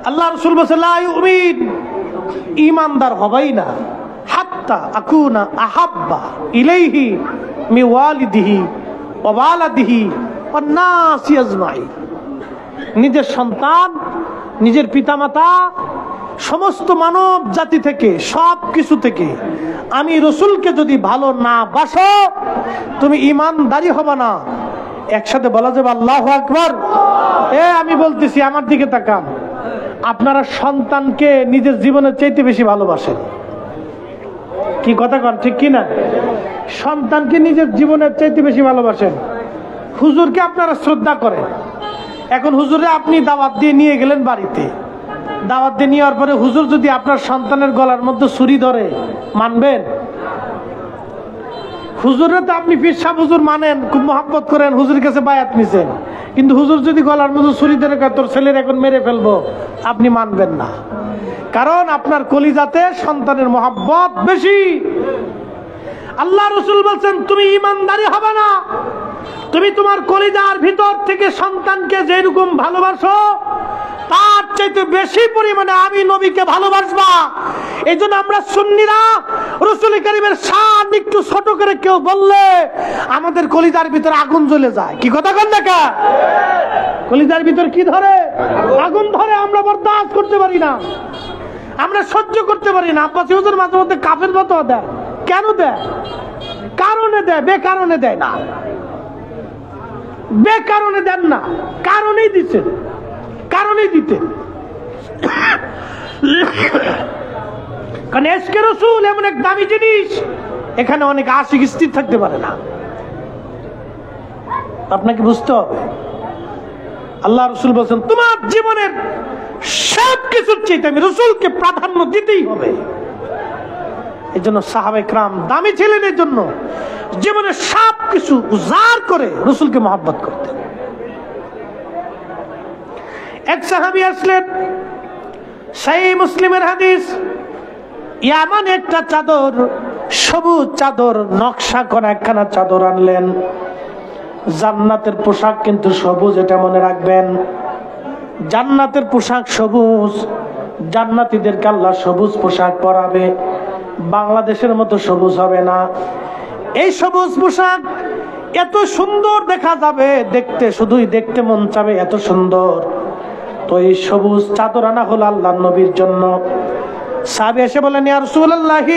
আল্লাহ রসুল বলছে লা ইউমিন, ঈমানদার হবেই না হাত্তা আকুনা আহাব্বা ইলাইহি মি ওয়ালিদিহি ওয়া ওয়ালাদিহি ওয়ান নাসি আজমাইন। নিজের সন্তান, নিজের পিতামাতা, সমস্ত মানব জাতি থেকে, সব কিছু থেকে আমি রসুলকে যদি ভালো না বাসো, তুমি ঈমানদারি হবে না। একসাথে বলা যাবে আল্লাহু আকবার। আমি বলতেছি, আমার দিকে তাকান। আপনারা সন্তানকে নিজের জীবনের চাইতে বেশি ভালোবাসেন, কি কথা কন ঠিক কিনা? সন্তানকে নিজের জীবনের চাইতে বেশি ভালোবাসেন। হুজুরকে আপনারা শ্রদ্ধা করেন। এখন হুজুরে আপনি দাওয়াত দিয়ে নিয়ে গেলেন বাড়িতে, দাওয়াত দিয়ে নেওয়ার পরে হুজুর যদি আপনার সন্তানের গলার মধ্যে ছুরি ধরে, মানবেন? হুজুরে তো আপনি পীর সাহেব হুজুর মানেন, খুব মহব্বত করেন, হুজুরের কাছে বায়াত নিছেন, কিন্তু হুজুর যদি গলার মধ্যে ছুরি ধরে তোর ছেলের এখন মেরে ফেলবো, আপনি মানবেন না। কারণ আপনার কলিজাতে সন্তানের মহব্বত বেশি। আল্লাহ রসুল বলছেন তুমি ঈমানদারি হবে না, তুমি তোমার কলিজার ভিতর থেকে সন্তানকে যেরকম ভালোবাসো তার চাইতে বেশি পরিমাণে আমি নবীকে ভালোবাসবা। এই জন্য আমরা সুন্নিরা রাসূল কারীমের শান একটু ছোট করে কেউ বললে আমাদের কলিজার ভিতর আগুন জ্বলে যায়। কি কথা কন দেখা? কলিজার ভিতর কি ধরে? আগুন ধরে। আমরা বরদাস্ত করতে পারি না, আমরা সহ্য করতে পারি না। আব্বাসী হুজুর মাঝে মধ্যে কাফের ফতোয়া দেয়। কেন দেয়? কারণে দেয়, বেকারণে দেয় না, বেকারণে দেন না, কারণেই দিচ্ছেন, কারণেই দিতেন। কারণ এশকে রাসূল এমন এক দামি জিনিস, এখানে অনেক আশিক স্থির থাকতে পারে না, আপনাকে বুঝতে হবে। আল্লাহ রসুল বলছেন তোমার জীবনের সব কিছুর চাইতে আমি রসুলকে প্রাধান্য দিতেই হবে। এই জন্য সাহাবায়ে কেরাম দামি ছিলেন, এই জন্য জীবনের সব কিছু উজাড় করে রসুলকে মহব্বত করতেন। এক সাহাবী আসলেন, সহিহ মুসলিমের হাদিস, ইয়ামান একটা চাদর, সবুজ চাদর, নকশা করা একখানা চাদর আনলেন। জান্নাতের পোশাক কিন্তু সবুজ, এটা মনে রাখবেন। জান্নাতের পোশাক সবুজ, জান্নাতীদেরকে আল্লাহ সবুজ পোশাক পরাবে, বাংলাদেশের মতো সবুজ হবে না। এই সবুজ পোশাক এত সুন্দর দেখা যাবে, দেখতে শুধুই দেখতে মন চাবে, এত সুন্দর। তো এই সবুজ চাদর আনা হলো আল্লাহর নবীর জন্য। সাহাবী এসে বলেন ইয়া রাসূলুল্লাহ,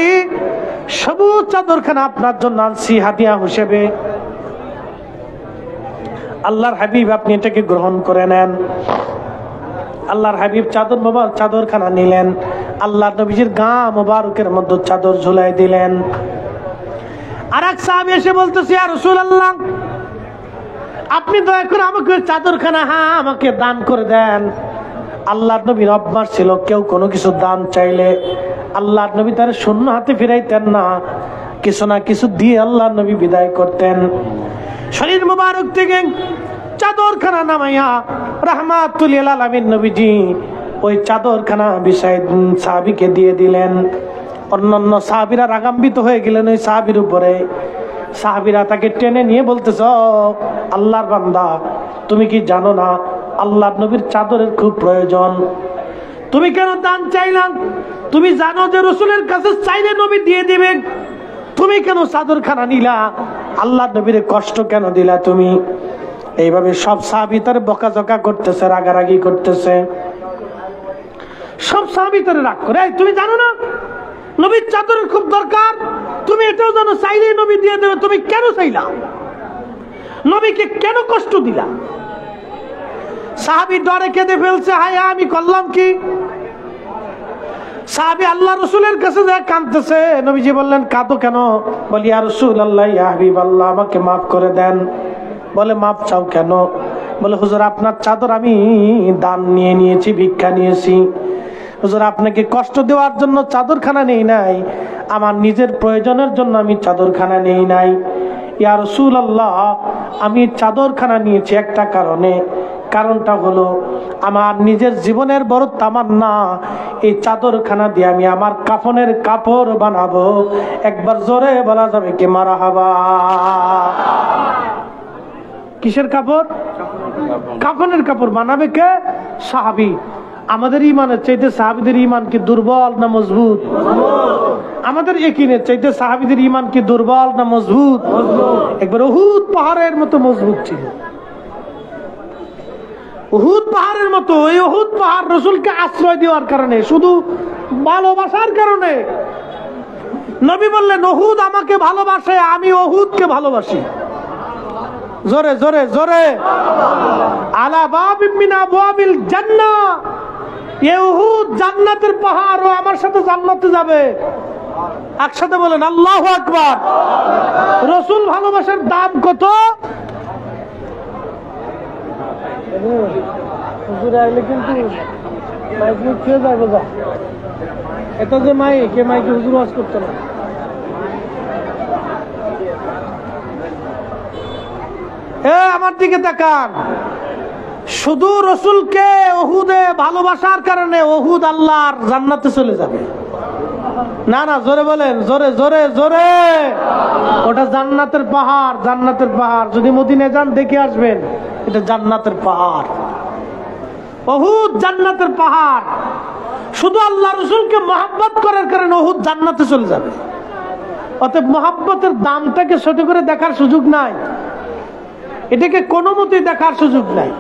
সবুজ চাদরখানা আপনার জন্য আনছি হাদিয়া হিসেবে। আল্লাহর হাবিব আপনি এটাকে গ্রহণ করে নেন। আল্লাহর হাবিব চাদরখানা নিলেন, আল্লাহর নবীজির গা মোবারকের মধ্যে চাদর ঝুলাই দিলেন। আর এক সাহাবী এসে বলতেছে ইয়া রাসূলুল্লাহ, আপনি দয়া করে আমাকে চাদরখানা আমাকে দান করে দেন। আল্লাহর নবীর অভ্যাস ছিল কেউ কোনো কিছু দান চাইলে আল্লাহর নবী তার শূন্য হাতে ফিরাইতেন না, কিছু না কিছু দিয়ে আল্লাহর নবী বিদায় করতেন। শরীর মুবারক থেকে চাদরখানা নামাইয়া রাহমাতুল লিল আলামিন নবীজি ওই চাদরখানা বিছাই সাহাবীকে দিয়ে দিলেন। অন্যান্য সাহাবীরা রাগান্বিত হয়ে গেলেন ওই সাহাবীর উপরে। সাহাবীরা তাকে টেনে নিয়ে বলতেছ, আল্লাহর বান্দা তুমি কি জানো না আল্লাহর নবীর চাদরের খুব প্রয়োজন? তুমি কেন দান চাইলা? তুমি জানো যে রাসূলের কাছে চাইলে নবী দিয়ে দিবেন, তুমি কেন চাদরখানা নিলা? আল্লাহর নবীর কষ্ট কেন দিলা তুমি? এইভাবে সব সাহাবী তার বকাঝকা করতেছে, রাগারাগি করতেছে। সব সাহাবী তার রাগ করে, তুমি জানো না নবীর চাদরের খুব দরকার? তুমি এটাও জানো চাইলে নবী দিয়ে দেবে, তুমি কেন চাইলা? নবীকে কেন কষ্ট দিলা? সাহাবী ডরে কেঁদে ফেলছে, হায় আমি করলাম কি? সাহাবী আল্লাহ রাসূলের কাছে যায় কাঁদতেছে। নবীজি বললেন, কাঁদো কেন? বলি, ইয়া রাসূলুল্লাহ, ইয়া হাবিবাল্লাহ, আমাকে মাফ করে দেন। বলে, মাফ চাও কেন? বলে, হুজুর আপনার চাদর আমি দান নিয়ে নিয়েছি, ভিক্ষা নিয়েছি। হুজুর আপনাকে কষ্ট দেওয়ার জন্য চাদরখানা নেই নাই, আমার নিজের প্রয়োজনের জন্য আমি চাদরখানা নেই নাই। ইয়া রাসূলুল্লাহ, আমি চাদরখানা নিয়েছি একটা কারণে, কারণটা হলো আমার নিজের জীবনের বড় তামান্না, এই চাদরখানা দিয়ে আমি আমার কাফনের কাপড় বানাবো। একবার জোরে বলা যাবে কি মারহাবা? কিসের কাপড়? কাফনের কাপড় বানাবে কে? সাহাবী। আমাদের ইমানের চাইতে সাহাবীদের ইমান কি দুর্বল না মজবুত? আমাদের ইয়াকিনের চাইতে সাহাবীদের ইমান কি দুর্বল না মজবুত? একবার উহুদ পাহাড়ের মতো মজবুত ছিল। উহুদ পাহাড়ের মতো। এই উহুদ পাহাড় রাসূলকে আশ্রয় দেওয়ার কারণে, শুধু ভালোবাসার কারণে। নবী বললেন, উহুদ আমাকে ভালোবাসে, আমি উহুদকে ভালোবাসি। জোরে জোরে জোরে। আলা বাবিন মিন আবওয়াবিল জান্নাহ, এই উহুদ জান্নাতের পাহাড়, ও আমার সাথে জান্নাতে যাবে। একসাথে বলেন আল্লাহু আকবার। রাসূল ভালোবাসার দাম কত? হুজুর আইলে কিন্তু মাইক মুখ খেয়ে যাবে যা। এটা যে মাইক, এ মাইকে হুজুর ওয়াজ করতে না। আমার দিকে তাকান। শুধু রাসূলকে উহুদে ভালোবাসার কারণে উহুদ আল্লাহর জান্নাতে চলে যাবে না? না, জোরে বলেন, জোরে জোরে জোরে। ওটা জান্নাতের পাহাড়, জান্নাতের পাহাড়। যদি মদিনায় যান দেখে আসবেন, এটা জান্নাতের পাহাড়। উহুদ জান্নাতের পাহাড়। শুধু আল্লাহ রাসূলকে মহব্বত করার কারণে উহুদ জান্নাতে চলে যাবে। অতএব মহব্বতের দামটাকে ছোট করে দেখার সুযোগ নাই, এটাকে কোনো মতেই দেখার সুযোগ নাই।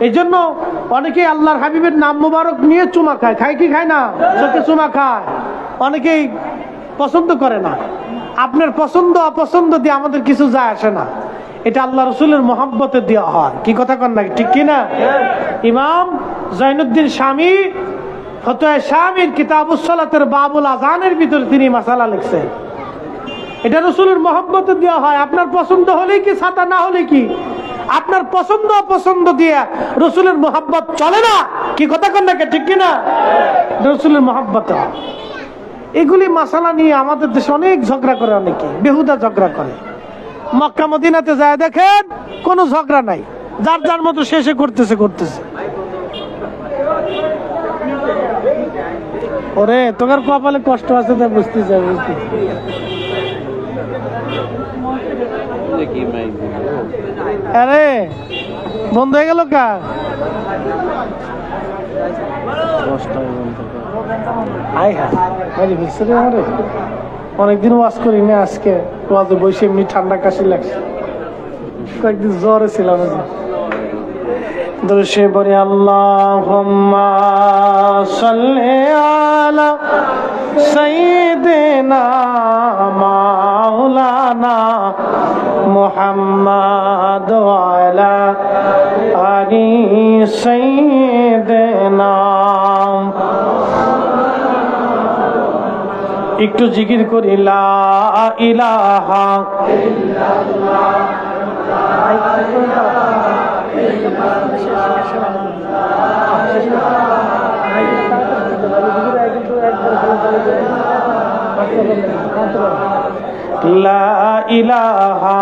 এই জন্য অনেকেই আল্লাহর হাবিবের নাম মুবারক নিয়ে চুমা খায়। খায় কি খায় না? চোখে চুমা খায়। অনেকেই পছন্দ করে না। আপনার পছন্দ অপছন্দ দিয়ে আমাদের কিছু যায় আসে না। এটা আল্লাহ রাসূলের মহব্বতে দেওয়া হয়। কি কথা কন নাকি? ঠিক কিনা? ইমাম জৈনুদ্দিন শামী ফতোয়া শামীর কিতাবুস সালাতের বাবুল আযানের ভিতরে তিনি মাসালা লিখছেন। এটা রাসূলের মহব্বতে দেওয়া হয়। আপনার পছন্দ হলে কি, ছাতা না হলে কি, আপনার পছন্দ অপছন্দ দিয়ে রাসূলের মহব্বত চলে না। কি কথা কন নাকি? ঠিক কিনা? রাসূলের মহব্বতে। এগুলি মাসালা নিয়ে আমাদের দেশে অনেক ঝগড়া করে, অনেকে বেহুদা ঝগড়া করে। মক্কা মদিনাতে যায় দেখেন কোনো ঝগড়া নাই, যার যার মতো শেষে করতেছে। ওরে তোর কপালে কষ্ট আছে, তা বুঝতে চাই। আরে বন্ধ হয়ে গেল কা? অনেকদিন ওয়াজ করি না, আজকে ওয়াজে বসে এমনি ঠান্ডা কাশি লাগছে, কয়েকদিন জ্বরে ছিলাম। দরুশে বলি আল্লাহুম্মা সাল্লি আলা সাইয়্যিদিনা মাওলানা মুহাম্মাদ ওয়া আলা আলি সাইয়্যিদিনা। একটু জিকির করি লা ইলাহা ইল্লাল্লাহ। লা ইলাহা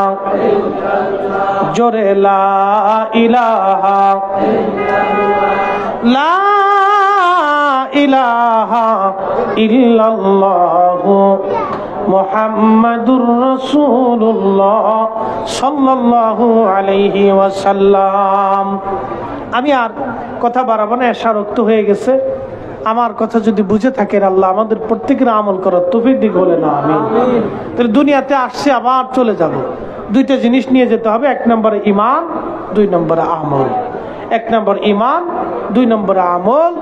জোরে লা ইলাহা লা ইলাহা ইল্লাল্লাহু মুহাম্মাদুর রাসূলুল্লাহ সাল্লাল্লাহু আলাইহি ওয়াসাল্লাম। আমি আর কথা বাড়াবো না, এশা রক্ত হয়ে গেছে। আমার কথা যদি বুঝে থাকেন, আল্লাহ আমাদের প্রত্যেকের আমল করার তৌফিক দিক, বলে না আমিন। তাহলে দুনিয়াতে আসছে, আবার চলে যাব। দুইটা জিনিস নিয়ে যেতে হবে, এক নম্বরে ইমান, দুই নম্বরে আমল। এক নম্বর ইমান, দুই নম্বরে আমল।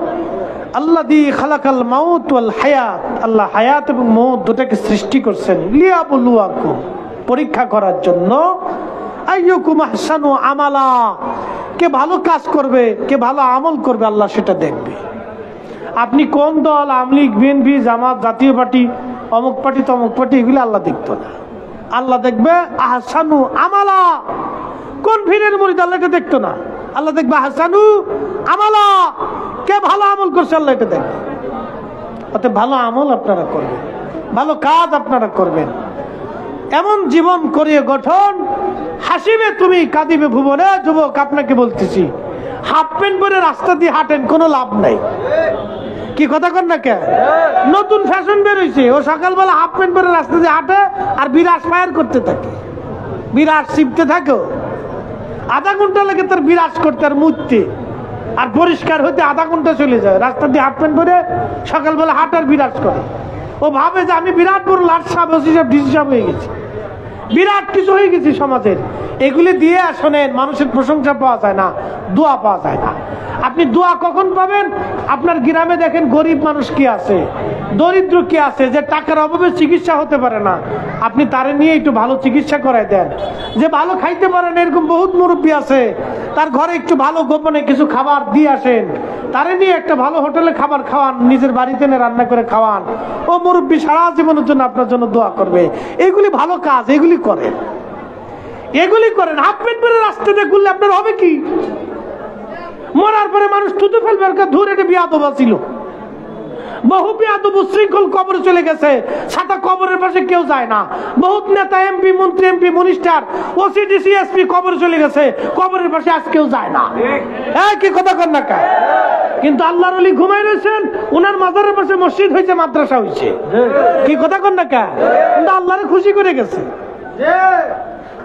আল্লাযী খালাকাল মাউত ওয়াল হায়াত, আল্লাহ হায়াত এবং মউত দুটাকে সৃষ্টি করছেন লিয়াবলুয়াকুম, পরীক্ষা করার জন্য। আইয়ুকুম আহসানু আমালা, কে ভালো কাজ করবে, কে ভালো আমল করবে, আল্লাহ সেটা দেখবে। আপনি কোন দল, আওয়ামী লীগ, বিএনপি, জামাত, জাতীয় পার্টি, অমুক পার্টি, তমুক পার্টি, এগুলো আল্লাহ দেখতো না। আল্লাহ দেখবে আহসানু আমালা। কোন ভিড়ের মুরিদ, আল্লাহকে দেখতো না। আল্লাহ দেখবে আহসানু আমালা, কে ভালো আমল করছে, আল্লাহ এটা দেখবে। অতএব ভালো আমল আপনারা করবেন, ভালো কাজ আপনারা করবেন। এমন জীবন করিয়ে গঠন, হাসিবে তুমি কাঁদিবে ভুবনে। যুবক, আপনাকে বলতেছি, হাফ প্যান্ট পরে রাস্তা দিয়ে হাঁটেন, কোনো লাভ নাই। কি কথা কন না কে? নতুন ফ্যাশন বের হয়েছে, ও সকালবেলা হাফ প্যান্ট পরে রাস্তা দিয়ে হাঁটে আর বিরাট ফায়ার করতে থাকে, বিরাট শিবতে থাকে। আধা ঘন্টা লাগে তার বিরাজ করতে আর মুছতে, আর পরিষ্কার হইতে আধা ঘন্টা চলে যায়। রাস্তা দিয়ে হাফ প্যান্ট পরে সকালবেলা হাঁটার বিরাজ করে। ও ভাবে যে আমি বিরাট বড় লাট সাহেব, ওসি সাহেব, ডিসি সাহেব হয়ে গেছি, বিরাট কিছু হয়ে গেছি সমাজের। এগুলি দিয়ে শোনেন, মানুষের প্রশংসা পাওয়া যায় না, দোয়া পাওয়া যায় না। আপনি দোয়া কখন পাবেন? আপনার গ্রামে দেখেন গরিব মানুষ কি আছে, দরিদ্র কি আছে, যে টাকার অভাবে চিকিৎসা হতে পারে না, আপনি তারে নিয়ে একটু ভালো চিকিৎসা করায় দেন। যে ভালো খাইতে পারেন, এরকম বহুত মুরব্বী আছে, তার ঘরে একটু ভালো গোপনে কিছু খাবার দিয়ে আসেন, তারে নিয়ে একটা ভালো হোটেলে খাবার খাওয়ান, নিজের বাড়িতে এনে রান্না করে খাওয়ান। ও মুরব্বী সারা জীবনের জন্য আপনার জন্য দোয়া করবে। এগুলি ভালো কাজ, এগুলি করেন, এগুলি করেন। হাফ প্যান্ট পরে রাস্তাতে ঘুরলে আপনার হবে কি? মরার পরে মানুষ তুতে ফেলবে, ধরে এটা বিয়াদবা ছিল। বহু বিয়াদব উশৃঙ্খল কবরে চলে গেছে, সাথে কবরের পাশে কেউ যায় না। বহুত নেতা, এমপি, মন্ত্রী, MP, minister, OC, DC, SP কবরে চলে গেছে, কবরের পাশে আজ কেউ যায় না। কি কথা কন না কা? কিন্তু আল্লাহর ওলি ঘুমাই রয়েছেন, উনার মাজারের পাশে মসজিদ হয়েছে, মাদ্রাসা হয়েছে। কি কথা কন না কা? কিন্তু আল্লাহরে খুশি করে গেছে,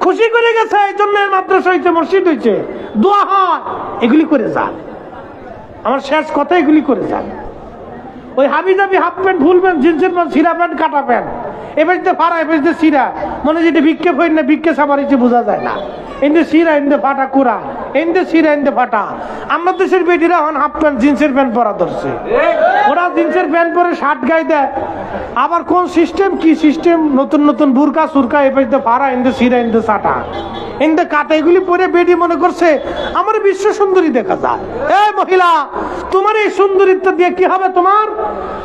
খুশি করে গেছে, এই জন্য মাদ্রাসা হয়েছে, মসজিদ হয়েছে, দোয়া হয়। এগুলি করে যান। আমার শেষ কথা, এগুলি করে যান। ওই হাবি জাবি হাফ প্যান্ট, ভুলবেন, জিন্সের প্যান্ট, সিরা প্যান্ট, কাটা প্যান্ট, এবার ফাড়া, এবার সিরা, মনে যেটা ভিক্ষে ফইন না, ভিক্ষে সাবার হয়েছে, বোঝা যায় না। এনদে সিরা, এনদে ফাটা কুড়া, এনদে সিরা, এনদে ফাটা। আমরা দেশের বেটিরা হন হাফ প্যান্ট, জিন্সের প্যান্ট পরা ধরছে। ওরা জিন্সের প্যান্ট পরে শার্ট গায়ে দেয়। আবার কোন সিস্টেম, কি সিস্টেম, নতুন নতুন বুরকা সুরকা, এবার ফাড়া, এনদে সিরা, এনদে সাটা, এনদে কাটা, এগুলি পরে বেটি মনে করছে আমার বিশ্ব সুন্দরী দেখা যায়। মহিলা, তোমার এই সুন্দরীত্ব দিয়ে কি হবে?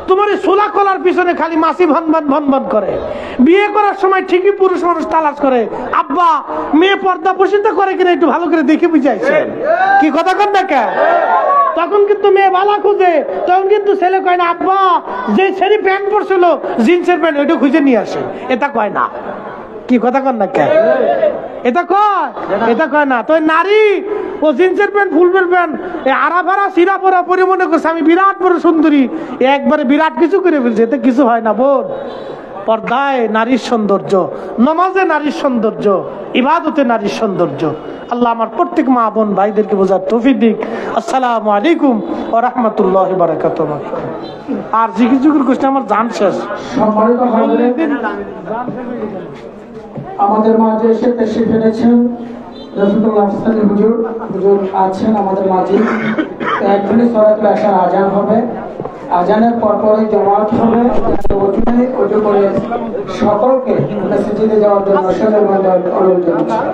তোমার এই সোলা কলার পিছনে খালি মাসি ভনভন ভনভন করে। বিয়ে করার সময় ঠিকই পুরুষ মানুষ তালাশ করে, আব্বা মেয়ে পর্দা পর্দা করে কিনা একটু ভালো করে দেখে বুঝাইছে। কি কথা কন না কে? তখন কিন্তু মেয়ে বালা খুঁজে, তখন কিন্তু ছেলে কয় না, আব্বা যে ছেলে প্যান্ট পরছিল জিন্সের প্যান্ট, ওইটা খুঁজে নিয়ে আসে। এটা কয় না। কি কথা কন না কে? এটা কয়, এটা কয় না। তো নারী ও জিন্সের প্যান্ট, ফুলবের প্যান্ট, আড়া ভাড়া সিরা পরা পরে মনে করছে আমি বিরাট বড় সুন্দরী, একবারে বিরাট কিছু করে ফেলছে। এতে কিছু হয় না বোন। পর্দায় নারীর সৌন্দর্য, নামাজে নারীর সৌন্দর্য, ইবাদতে নারীর সৌন্দর্য। আল্লাহ আমার প্রত্যেক মা বোন ভাইদেরকে বোঝার তৌফিক দিক। আসসালামু আলাইকুম ওয়া রাহমাতুল্লাহি ওয়া বারাকাতুহু। আর জিকির জিকির করতে আমার জান শেষ। আমাদের মাঝে এসে তশরিফ এনেছেন রফিকুল্লাহ হাসানী হুজুর, হুজুর আছেন আমাদের মাঝে। এখনই সলাতুল আশার আজান হবে, আজানের পরপরই জামাত হবে। ওজু করে সকলকে মসজিদে যাওয়ার জন্য অনুরোধ জানাচ্ছি।